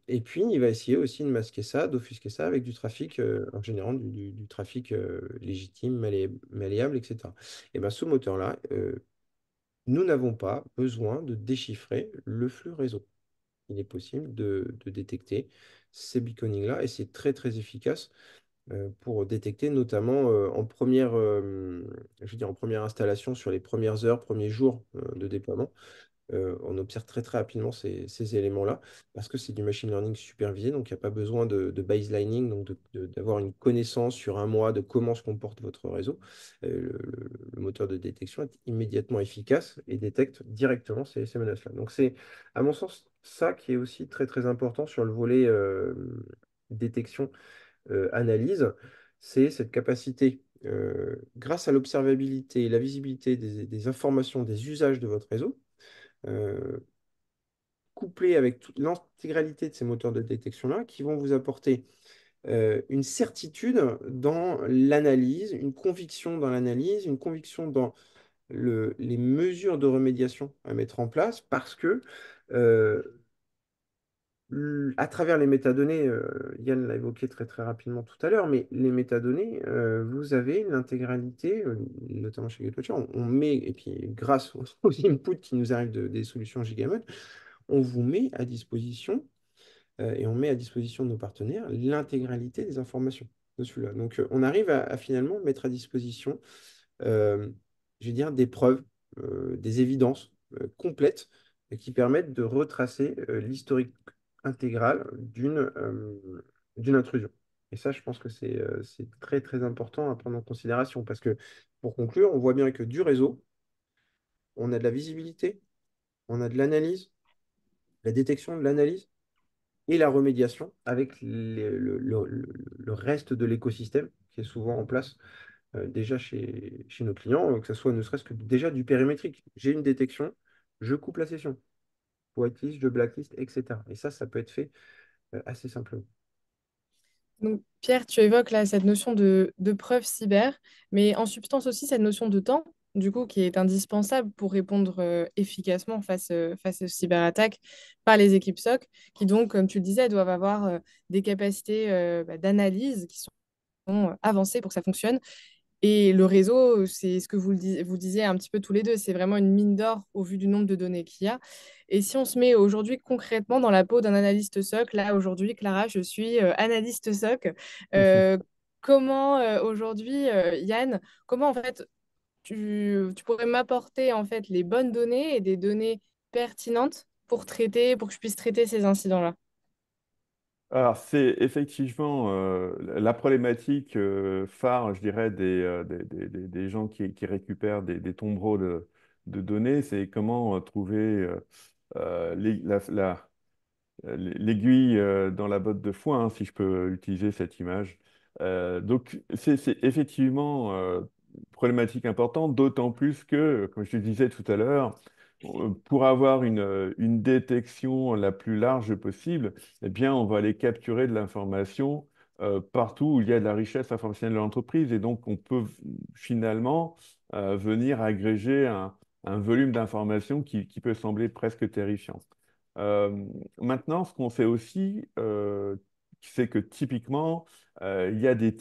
Et puis, il va essayer aussi de masquer ça, d'offusquer ça avec du trafic, en générant du trafic légitime, malléable, etc. Et bien, ce moteur-là, nous n'avons pas besoin de déchiffrer le flux réseau. Il est possible de détecter ces beaconings-là et c'est très, très efficace pour détecter notamment je veux dire, en première installation sur les premières heures, premiers jours de déploiement. On observe très très rapidement ces éléments-là parce que c'est du machine learning supervisé, donc il n'y a pas besoin de baselining, donc d'avoir une connaissance sur un mois de comment se comporte votre réseau. Le moteur de détection est immédiatement efficace et détecte directement ces menaces-là. Donc c'est, à mon sens, ça qui est aussi très très important sur le volet détection, analyse, c'est cette capacité. Grâce à l'observabilité et la visibilité des informations, des usages de votre réseau, euh, couplé avec toute l'intégralité de ces moteurs de détection-là, qui vont vous apporter une certitude dans l'analyse, une conviction dans l'analyse, une conviction dans les mesures de remédiation à mettre en place, parce que euh, à travers les métadonnées, Yann l'a évoqué très très rapidement tout à l'heure, mais les métadonnées, vous avez l'intégralité, notamment chez GateWatcher, on met, et puis grâce aux inputs qui nous arrivent des solutions Gigamod, on vous met à disposition et on met à disposition de nos partenaires l'intégralité des informations de celui-là. Donc, on arrive à finalement mettre à disposition, euh, je vais dire, des preuves, des évidences complètes qui permettent de retracer l'historique intégral d'une intrusion. Et ça, je pense que c'est très, très important à prendre en considération parce que, pour conclure, on voit bien que du réseau, on a de la visibilité, on a de l'analyse, la détection de l'analyse et la remédiation avec le reste de l'écosystème qui est souvent en place déjà chez nos clients, que ce soit ne serait-ce que déjà du périmétrique. J'ai une détection, je coupe la session. Whitelist, je blacklist, etc. Et ça peut être fait assez simplement. Donc, Pierre, tu évoques là cette notion de preuve cyber, mais en substance aussi cette notion de temps, du coup, qui est indispensable pour répondre efficacement face aux cyberattaques par les équipes SOC, qui donc, comme tu le disais, doivent avoir des capacités d'analyse qui sont avancées pour que ça fonctionne. Et le réseau, c'est ce que vous disiez un petit peu tous les deux, c'est vraiment une mine d'or au vu du nombre de données qu'il y a. Et si on se met aujourd'hui concrètement dans la peau d'un analyste SOC, là aujourd'hui, Clara, je suis analyste SOC. Euh, comment aujourd'hui, Yann, comment en fait tu pourrais m'apporter en fait les bonnes données et des données pertinentes pour que je puisse traiter ces incidents-là? Alors, c'est effectivement la problématique phare, je dirais, des gens qui récupèrent des tombereaux de données, c'est comment trouver l'aiguille dans la botte de foin, hein, si je peux utiliser cette image. Donc, c'est effectivement une problématique importante, d'autant plus que, comme je te disais tout à l'heure, pour avoir une détection la plus large possible, eh bien, on va aller capturer de l'information partout où il y a de la richesse informationnelle de l'entreprise. Et donc, on peut finalement venir agréger un volume d'informations qui peut sembler presque terrifiant. Euh, Maintenant, ce qu'on sait aussi, c'est que typiquement, il y a des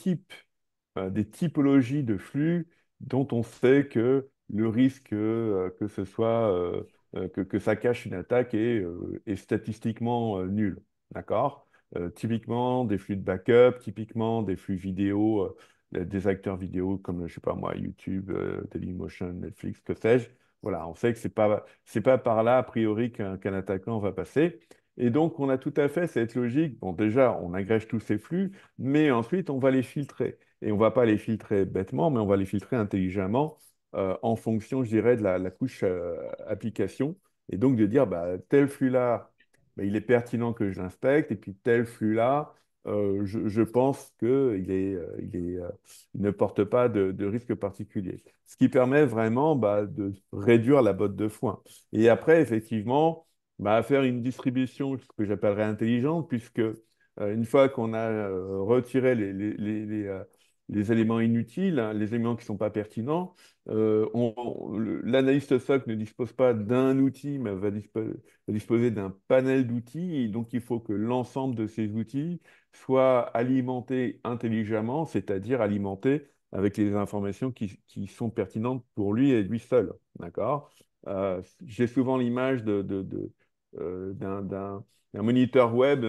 typologies de flux dont on sait que le risque que ce soit que ça cache une attaque est statistiquement nul. D'accord? Typiquement des flux de backup, typiquement des flux vidéo, des acteurs vidéo comme, je sais pas moi, YouTube, Dailymotion, Netflix, que sais-je. Voilà, on sait que c'est pas par là, a priori, qu'un attaquant va passer. Et donc, on a tout à fait cette logique. Bon, déjà, on agrège tous ces flux, mais ensuite, on va les filtrer. et on ne va pas les filtrer bêtement, mais on va les filtrer intelligemment en fonction, je dirais, de la couche application. Et donc de dire, bah, tel flux-là, bah, il est pertinent que je l'inspecte, et puis tel flux-là, je pense il ne porte pas de risque particulier. Ce qui permet vraiment bah, de réduire la botte de foin. Et après, effectivement, bah, faire une distribution, ce que j'appellerais intelligente, puisque une fois qu'on a retiré les éléments inutiles, hein, les éléments qui ne sont pas pertinents, l'analyste SOC ne dispose pas d'un outil, mais va disposer d'un panel d'outils. Et donc, il faut que l'ensemble de ces outils soient alimentés intelligemment, c'est-à-dire alimentés avec les informations qui sont pertinentes pour lui et lui seul. D'accord? J'ai souvent l'image d'un moniteur web,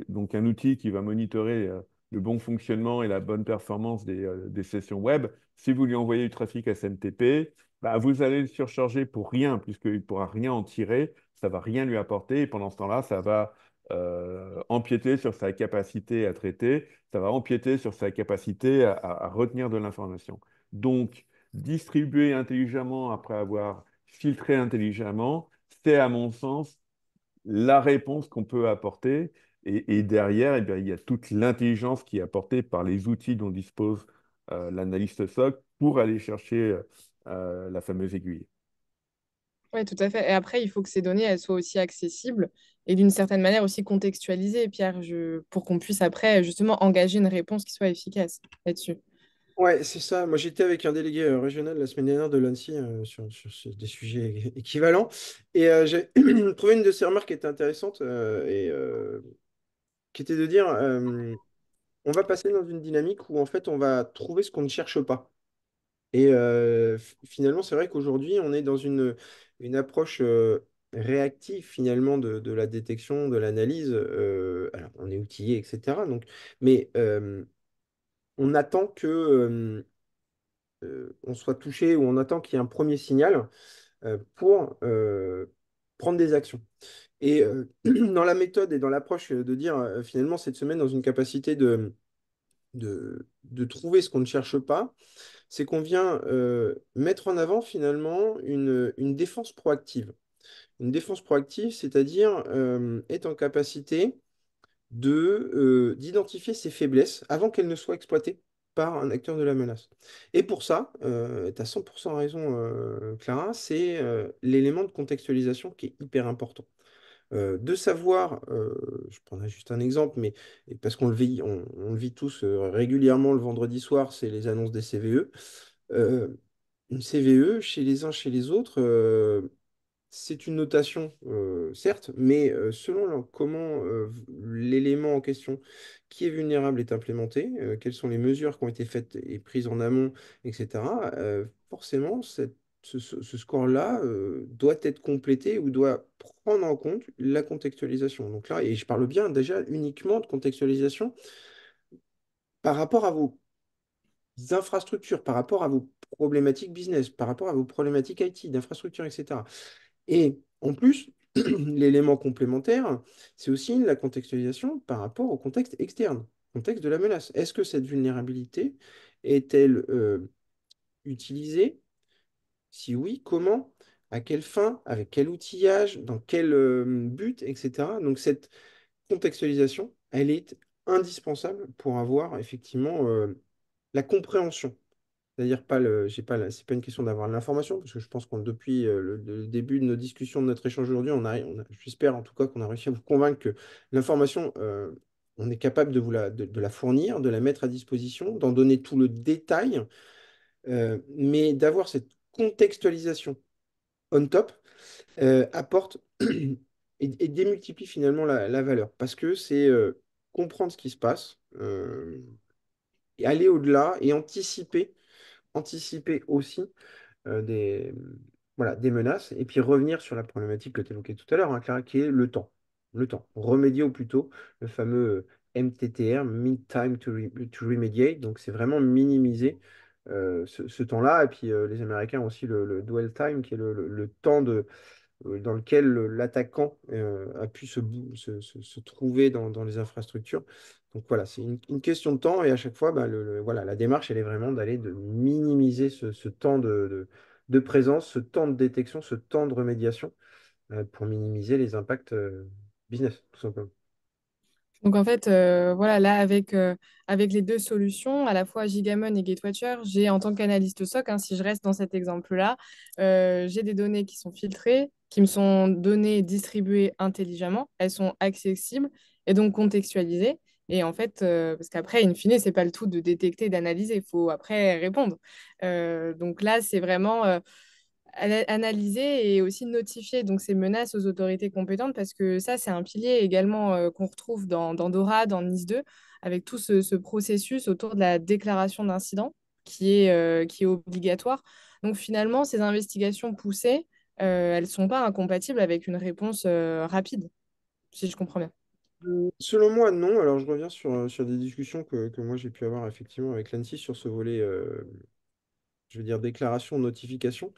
donc un outil qui va monitorer le bon fonctionnement et la bonne performance des sessions web. Si vous lui envoyez du trafic SMTP, bah, vous allez le surcharger pour rien, puisqu'il ne pourra rien en tirer, ça ne va rien lui apporter, et pendant ce temps-là, ça va empiéter sur sa capacité à traiter, ça va empiéter sur sa capacité à retenir de l'information. Donc, distribuer intelligemment après avoir filtré intelligemment, c'est à mon sens la réponse qu'on peut apporter. Et derrière, eh bien, il y a toute l'intelligence qui est apportée par les outils dont dispose l'analyste SOC pour aller chercher la fameuse aiguille. Oui, tout à fait. Et après, il faut que ces données, elles soient aussi accessibles et d'une certaine manière aussi contextualisées, Pierre, pour qu'on puisse après justement engager une réponse qui soit efficace là-dessus. Ouais, c'est ça. Moi, j'étais avec un délégué régional la semaine dernière de l'ANSSI des sujets équivalents. Et j'ai trouvé une de ces remarques qui était intéressante qui était de dire on va passer dans une dynamique où en fait on va trouver ce qu'on ne cherche pas. Et finalement, c'est vrai qu'aujourd'hui, on est dans une approche réactive finalement de la détection, de l'analyse. Alors, on est outillé, etc. Donc, mais on attend que on soit touché ou on attend qu'il y ait un premier signal pour prendre des actions. Et dans la méthode et dans l'approche de dire finalement cette semaine dans une capacité de trouver ce qu'on ne cherche pas, c'est qu'on vient mettre en avant finalement une défense proactive. Une défense proactive, c'est-à-dire être en capacité d'identifier ses faiblesses avant qu'elles ne soient exploitées par un acteur de la menace. Et pour ça, tu as 100% raison, Clara, c'est l'élément de contextualisation qui est hyper important. De savoir, je prendrai juste un exemple, mais et parce on le vit tous régulièrement le vendredi soir, c'est les annonces des CVE. Euh, une CVE, chez les uns, chez les autres, c'est une notation, certes, mais selon comment l'élément en question qui est vulnérable est implémenté, quelles sont les mesures qui ont été faites et prises en amont, etc., forcément, ce score-là doit être complété ou doit prendre en compte la contextualisation. Donc là, et je parle bien déjà uniquement de contextualisation par rapport à vos infrastructures, par rapport à vos problématiques business, par rapport à vos problématiques IT, d'infrastructure, etc. Et en plus, l'élément complémentaire, c'est aussi la contextualisation par rapport au contexte externe, contexte de la menace. Est-ce que cette vulnérabilité est-elle utilisée? Si oui, comment? À quelle fin? Avec quel outillage? Dans quel but? Etc. Donc cette contextualisation, elle est indispensable pour avoir effectivement la compréhension. C'est-à-dire pas j'ai pas c'est pas une question d'avoir l'information, parce que je pense qu'on depuis le début de nos discussions, de notre échange aujourd'hui, j'espère en tout cas qu'on a réussi à vous convaincre que l'information, on est capable de de la fournir, de la mettre à disposition, d'en donner tout le détail, mais d'avoir cette contextualisation on top apporte et démultiplie finalement la valeur, parce que c'est comprendre ce qui se passe, et aller au-delà et anticiper aussi des, voilà, des menaces, et puis revenir sur la problématique que tu évoquais tout à l'heure, hein, Clara, qui est le temps. Le temps. Remédier au plus tôt, le fameux MTTR, Mean Time to Remediate. Donc, c'est vraiment minimiser ce temps-là. Et puis, les Américains ont aussi le dwell time, qui est le temps dans lequel l'attaquant a pu se trouver dans les infrastructures. Donc voilà, c'est une question de temps et à chaque fois, bah, voilà, la démarche, elle est vraiment d'aller de minimiser ce temps de présence, ce temps de détection, ce temps de remédiation pour minimiser les impacts business, tout simplement. Donc en fait, voilà, là avec les deux solutions, à la fois Gigamon et Gatewatcher, j'ai en tant qu'analyste SOC, hein, si je reste dans cet exemple-là, j'ai des données qui sont filtrées, qui me sont données et distribuées intelligemment, elles sont accessibles et donc contextualisées. Et en fait, parce qu'après, in fine, c'est pas le tout de détecter, d'analyser, il faut après répondre. Donc là, c'est vraiment analyser et aussi notifier donc ces menaces aux autorités compétentes parce que ça, c'est un pilier également qu'on retrouve dans DORA, dans NIS 2, avec tout ce processus autour de la déclaration d'incident qui est obligatoire. Donc finalement, ces investigations poussées, elles ne sont pas incompatibles avec une réponse rapide, si je comprends bien. Selon moi, non. Alors, je reviens sur des discussions que moi j'ai pu avoir effectivement avec l'ANSSI sur ce volet, je veux dire, déclaration, notification.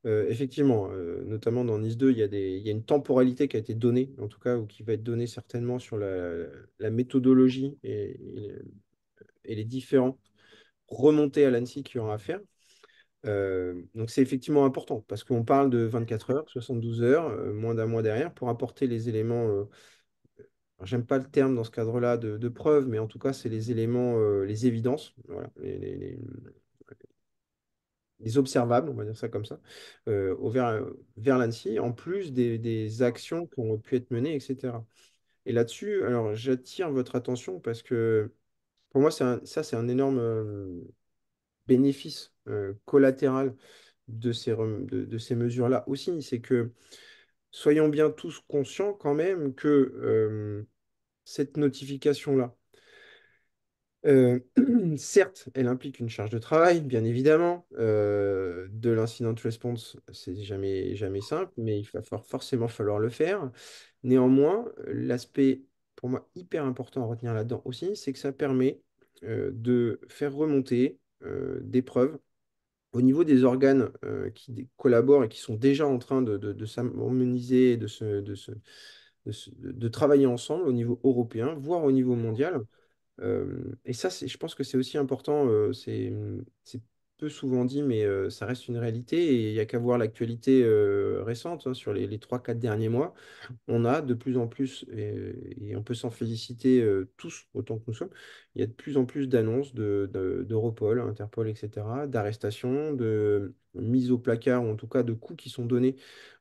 Effectivement, notamment dans NIS 2, il y a une temporalité qui a été donnée, en tout cas, ou qui va être donnée certainement sur la méthodologie et les différents remontées à l'ANSSI qui aura à faire. Donc c'est effectivement important parce qu'on parle de 24 heures, 72 heures, moins d'un mois derrière pour apporter les éléments. Alors, j'aime pas le terme dans ce cadre-là de preuve, mais en tout cas, c'est les éléments, les évidences, voilà, les observables, on va dire ça comme ça, vers l'ANSSI, en plus des actions qui ont pu être menées, etc. Et là-dessus, alors j'attire votre attention parce que pour moi, ça, c'est un énorme bénéfice collatéral de ces mesures-là aussi. C'est que soyons bien tous conscients quand même que cette notification-là, certes, elle implique une charge de travail, bien évidemment. De l'incident response, c'est jamais simple, mais il va forcément falloir le faire. Néanmoins, l'aspect pour moi hyper important à retenir là-dedans aussi, c'est que ça permet de faire remonter des preuves au niveau des organes collaborent et qui sont déjà en train de s'harmoniser, et de travailler ensemble au niveau européen, voire au niveau mondial. Et ça, je pense que c'est aussi important. C'est peu souvent dit, mais ça reste une réalité. Et il n'y a qu'à voir l'actualité récente hein, sur les 3-4 derniers mois. On a de plus en plus, et on peut s'en féliciter tous autant que nous sommes, il y a de plus en plus d'annonces d'Europol, Interpol, etc., d'arrestations, de mise au placard, ou en tout cas de coups qui sont donnés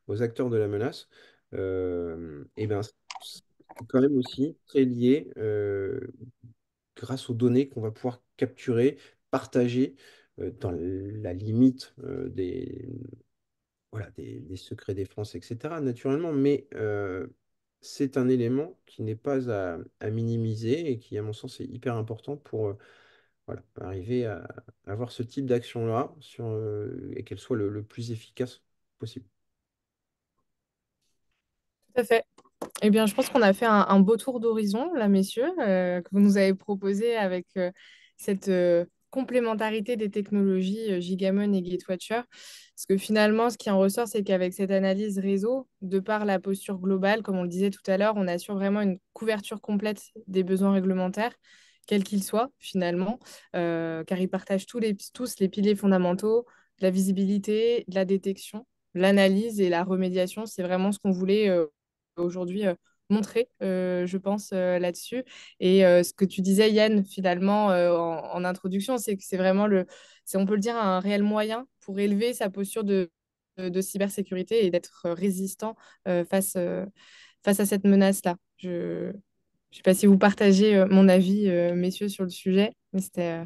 aux acteurs de la menace. Et ben, c'est quand même aussi très lié grâce aux données qu'on va pouvoir capturer, partager dans la limite voilà, des secrets défense, etc., naturellement, mais c'est un élément qui n'est pas à minimiser et qui, à mon sens, est hyper important pour voilà, arriver à avoir ce type d'action-là et qu'elle soit le plus efficace possible. Tout à fait. Eh bien, je pense qu'on a fait un beau tour d'horizon, là, messieurs, que vous nous avez proposé avec cette complémentarité des technologies Gigamon et Gatewatcher. Parce que finalement, ce qui en ressort, c'est qu'avec cette analyse réseau, de par la posture globale, comme on le disait tout à l'heure, on assure vraiment une couverture complète des besoins réglementaires, quels qu'ils soient, finalement, car ils partagent tous les piliers fondamentaux, de la visibilité, de la détection, l'analyse et la remédiation. C'est vraiment ce qu'on voulait aujourd'hui montrer, je pense, là-dessus. Et ce que tu disais, Yann, finalement, en introduction, c'est que c'est vraiment on peut le dire, un réel moyen pour élever sa posture de cybersécurité et d'être résistant face à cette menace-là. Je ne sais pas si vous partagez mon avis, messieurs, sur le sujet, mais c'était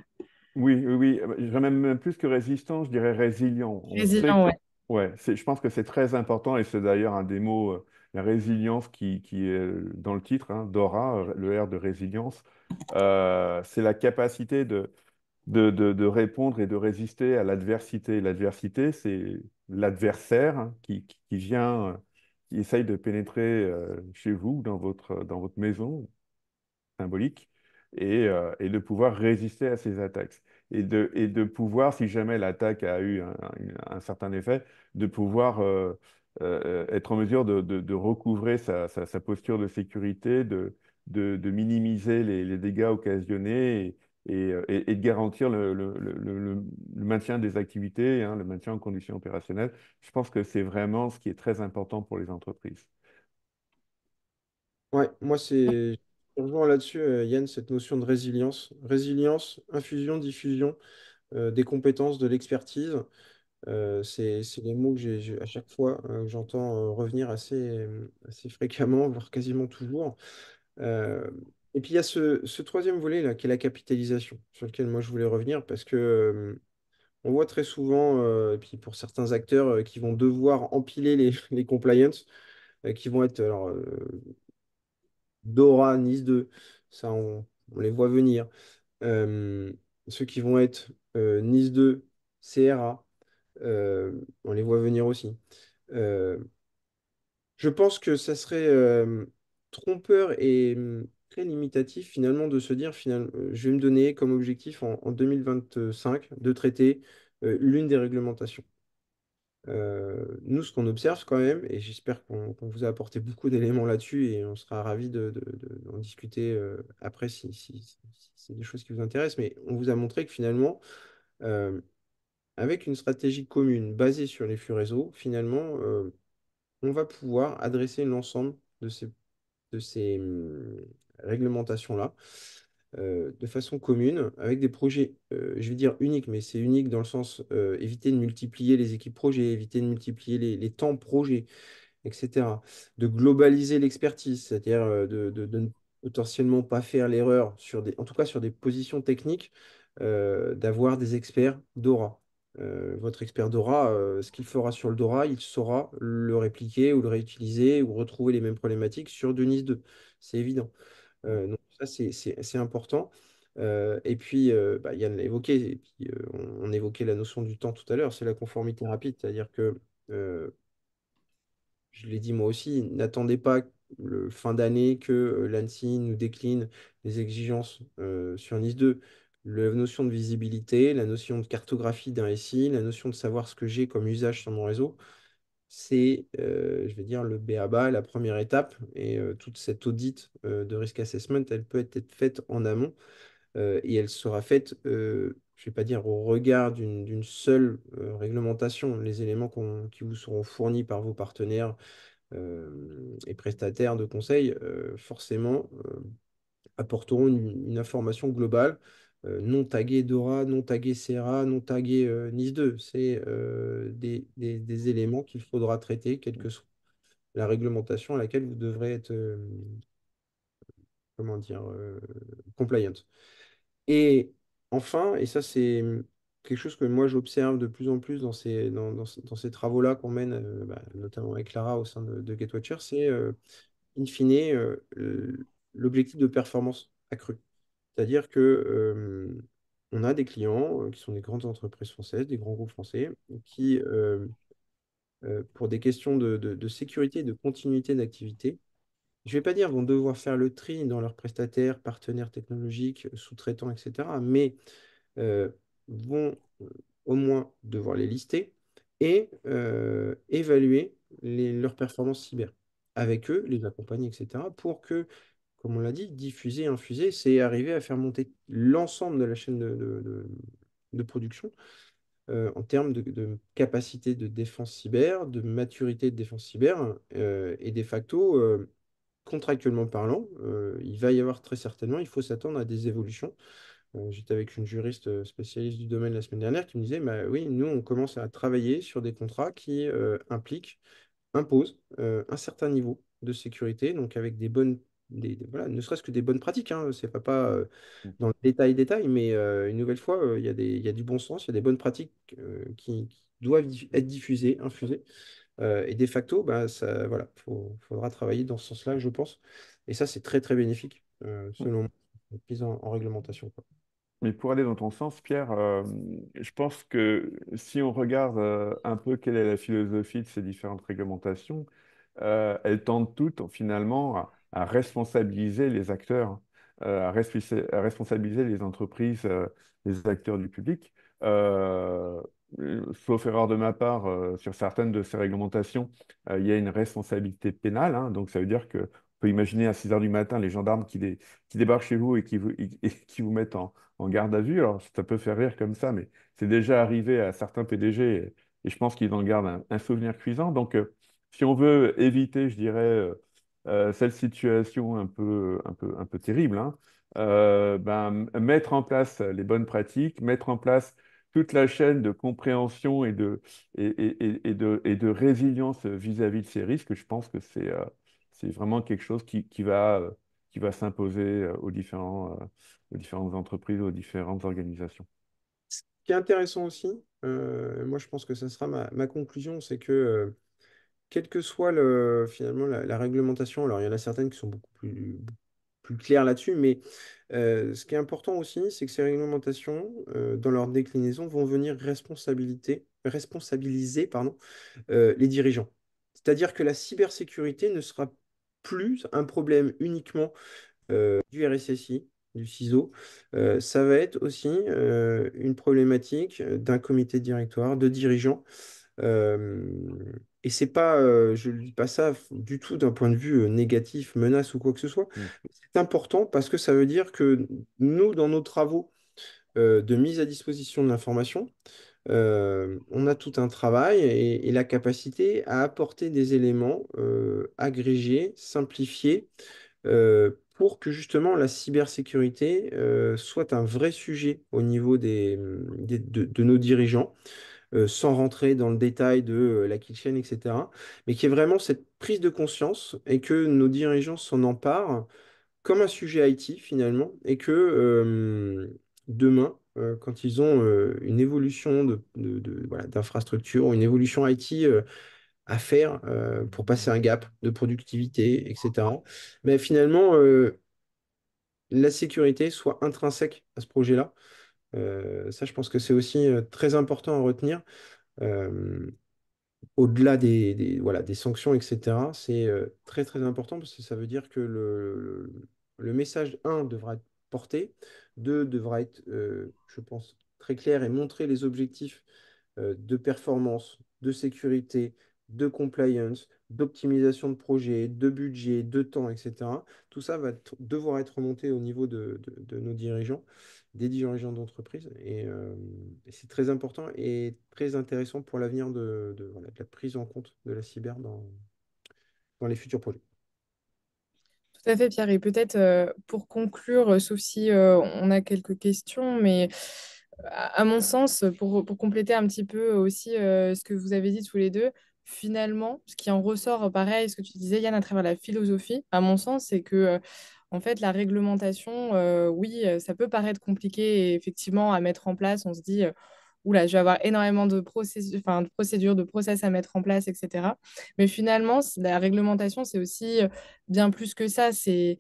Oui, oui, oui. Je dirais même plus que résistant, je dirais résilient. On sait résilient, que, ouais. ouais, je pense que c'est très important et c'est d'ailleurs un des mots, la résilience qui est dans le titre, hein, DORA, le R de résilience. C'est la capacité de répondre et de résister à l'adversité. L'adversité, c'est l'adversaire hein, qui vient, qui essaye de pénétrer chez vous, dans votre maison symbolique, et de pouvoir résister à ces attaques. Et de pouvoir, si jamais l'attaque a eu un certain effet, de pouvoir être en mesure de recouvrer sa posture de sécurité, de minimiser les dégâts occasionnés et de garantir le maintien des activités, hein, le maintien en conditions opérationnelles. Je pense que c'est vraiment ce qui est très important pour les entreprises. Ouais, moi, je rejoins là-dessus, Yann, cette notion de résilience. Résilience, infusion, diffusion, des compétences, de l'expertise. C'est les mots que à chaque fois que j'entends revenir assez fréquemment, voire quasiment toujours. Euh, et puis il y a ce troisième volet là, qui est la capitalisation, sur lequel moi je voulais revenir parce que on voit très souvent, et puis pour certains acteurs qui vont devoir empiler les compliance, qui vont être alors, Dora, Nice 2, ça on les voit venir. Euh, Ceux qui vont être Nice 2, CRA, on les voit venir aussi. Euh, je pense que ça serait trompeur et très limitatif finalement de se dire je vais me donner comme objectif en 2025 de traiter l'une des réglementations. Nous, ce qu'on observe quand même, et j'espère qu'on vous a apporté beaucoup d'éléments là-dessus, et on sera ravis d'en discuter après si c'est des choses qui vous intéressent, mais on vous a montré que finalement, euh, avec une stratégie commune basée sur les flux réseau, finalement, on va pouvoir adresser l'ensemble de ces réglementations-là de façon commune, avec des projets, je vais dire uniques, mais c'est unique dans le sens éviter de multiplier les équipes projets, éviter de multiplier les temps projets, etc. De globaliser l'expertise, c'est-à-dire de ne potentiellement pas faire l'erreur en tout cas sur des positions techniques, d'avoir des experts Dora. Votre expert Dora, ce qu'il fera sur le Dora, il saura le répliquer ou le réutiliser ou retrouver les mêmes problématiques sur Denis 2. C'est évident. Donc ça, c'est important. Et puis, bah, Yann l'a évoqué, et puis, on évoquait la notion du temps tout à l'heure, c'est la conformité rapide, c'est-à-dire que euh, je l'ai dit moi aussi, n'attendez pas le fin d'année que l'ANSSI nous décline les exigences sur NIS 2. La notion de visibilité, la notion de cartographie d'un SI, la notion de savoir ce que j'ai comme usage sur mon réseau, c'est, je vais dire, le b.a-ba, la première étape. Et toute cette audit de risk assessment, elle peut être faite en amont et elle sera faite, je ne vais pas dire au regard d'une seule réglementation. Les éléments qui vous seront fournis par vos partenaires et prestataires de conseil, forcément, apporteront une information globale, non taguée Dora, non taguée CRA, non taguée NIS 2. C'est des éléments qu'il faudra traiter, quelle que soit la réglementation à laquelle vous devrez être, comment dire, compliant. Et enfin, et ça c'est quelque chose que moi j'observe de plus en plus dans ces travaux-là qu'on mène, bah, notamment avec Clara au sein de GetWatcher, c'est in fine l'objectif de performance accrue. C'est-à-dire que on a des clients qui sont des grandes entreprises françaises, des grands groupes français, qui, pour des questions de sécurité et de continuité d'activité, je ne vais pas dire vont devoir faire le tri dans leurs prestataires, partenaires technologiques, sous-traitants, etc., mais euh, vont au moins devoir les lister et évaluer leurs performances cyber. Avec eux, les accompagner, etc., pour que, comme on l'a dit, diffuser, infuser, c'est arriver à faire monter l'ensemble de la chaîne de production en termes de capacité de défense cyber, de maturité de défense cyber, et de facto, contractuellement parlant, il va y avoir très certainement, il faut s'attendre à des évolutions. J'étais avec une juriste spécialiste du domaine la semaine dernière qui me disait, bah, oui, nous, on commence à travailler sur des contrats qui imposent un certain niveau de sécurité, donc avec voilà, ne serait-ce que des bonnes pratiques, hein, c'est pas dans le détail, mais une nouvelle fois, il y a du bon sens, il y a des bonnes pratiques qui doivent être diffusées, infusées. Et de facto, bah, ça, voilà, faudra travailler dans ce sens-là, je pense. Et ça, c'est très, très bénéfique, selon moi, cette mise en réglementation, quoi. Mais pour aller dans ton sens, Pierre, je pense que si on regarde un peu quelle est la philosophie de ces différentes réglementations, elles tendent toutes finalement à responsabiliser les acteurs, à responsabiliser les entreprises, les acteurs du public. sauf erreur de ma part, sur certaines de ces réglementations, il y a une responsabilité pénale, hein. Donc ça veut dire que on peut imaginer à 6 heures du matin les gendarmes qui débarquent chez vous et qui vous mettent en garde à vue. Alors ça peut faire rire comme ça, mais c'est déjà arrivé à certains PDG et je pense qu'ils en gardent un souvenir cuisant. Donc si on veut éviter, je dirais, cette situation un peu terrible, hein, ben, mettre en place les bonnes pratiques, mettre en place toute la chaîne de compréhension et de résilience vis-à-vis de ces risques, je pense que c'est vraiment quelque chose qui va s'imposer aux différentes entreprises, aux différentes organisations. Ce qui est intéressant aussi, moi je pense que ça sera ma conclusion, c'est que quelle que soit finalement la réglementation, alors il y en a certaines qui sont plus claires là-dessus, mais ce qui est important aussi, c'est que ces réglementations, dans leur déclinaison, vont venir responsabiliser pardon, les dirigeants. C'est-à-dire que la cybersécurité ne sera plus un problème uniquement du RSSI, du CISO. Ça va être aussi une problématique d'un comité de directoire, de dirigeants. Euh, et c'est pas, je ne dis pas ça du tout d'un point de vue négatif, menace ou quoi que ce soit. Mm. C'est important parce que ça veut dire que nous, dans nos travaux de mise à disposition de l'information, on a tout un travail et la capacité à apporter des éléments agrégés, simplifiés, pour que justement la cybersécurité soit un vrai sujet au niveau de nos dirigeants, sans rentrer dans le détail de la kill chain, etc. Mais qu'il y ait vraiment cette prise de conscience et que nos dirigeants s'en emparent comme un sujet IT finalement, et que demain, quand ils ont une évolution voilà, d'infrastructure ou une évolution IT à faire pour passer un gap de productivité, etc., mais finalement, la sécurité soit intrinsèque à ce projet-là. Ça, je pense que c'est aussi très important à retenir. Euh, Au-delà voilà, des sanctions, etc., c'est très très important parce que ça veut dire que le message, un, devra être porté, deux, devra être, je pense, très clair et montrer les objectifs de performance, de sécurité, de compliance, d'optimisation de projet, de budget, de temps, etc. Tout ça va devoir être remonté au niveau de nos dirigeants, des dirigeants d'entreprise. Et c'est très important et très intéressant pour l'avenir voilà, de la prise en compte de la cyber dans les futurs projets. Tout à fait, Pierre. Et peut-être pour conclure, sauf si on a quelques questions, mais à mon sens, pour compléter un petit peu aussi ce que vous avez dit tous les deux, finalement, ce qui en ressort, pareil, ce que tu disais, Yann, à travers la philosophie, à mon sens, c'est que en fait, la réglementation, oui, ça peut paraître compliqué et effectivement à mettre en place. On se dit, oula, je vais avoir énormément de procédures, de process à mettre en place, etc. Mais finalement, la réglementation, c'est aussi bien plus que ça. C'est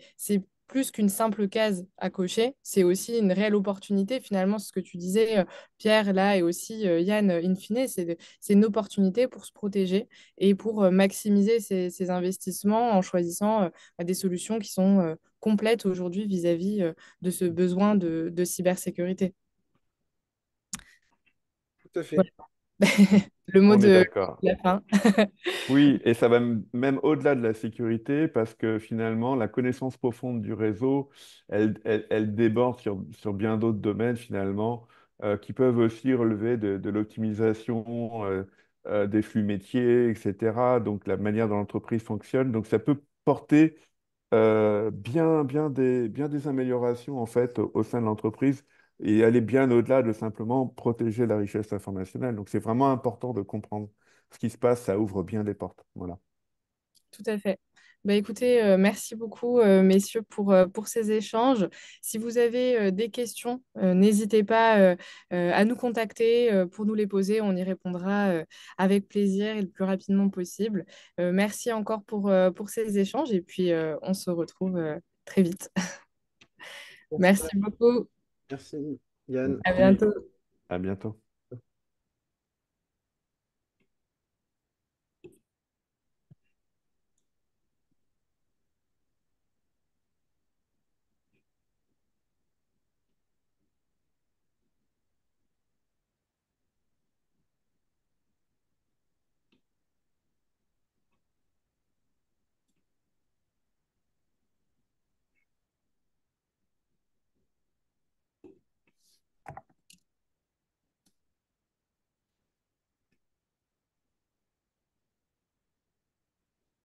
plus qu'une simple case à cocher. C'est aussi une réelle opportunité. Finalement, ce que tu disais, Pierre, là, et aussi Yann, in fine, c'est une opportunité pour se protéger et pour maximiser ses investissements en choisissant des solutions qui sont complètes aujourd'hui vis-à-vis de ce besoin de cybersécurité. Tout à fait. Voilà. Le mot On est de d'accord. la fin. Oui, et ça va même au-delà de la sécurité parce que finalement, la connaissance profonde du réseau, elle déborde sur bien d'autres domaines finalement, qui peuvent aussi relever de l'optimisation des flux métiers, etc. Donc la manière dont l'entreprise fonctionne. Donc ça peut porter bien des améliorations en fait au sein de l'entreprise et aller bien au-delà de simplement protéger la richesse informationnelle. Donc c'est vraiment important de comprendre ce qui se passe, ça ouvre bien des portes. Voilà. Tout à fait. Bah, écoutez, merci beaucoup, messieurs, pour ces échanges. Si vous avez des questions, n'hésitez pas à nous contacter pour nous les poser. On y répondra avec plaisir et le plus rapidement possible. Merci encore pour ces échanges et puis on se retrouve très vite. Merci, Merci beaucoup. merci Yann. À Oui, bientôt. à bientôt.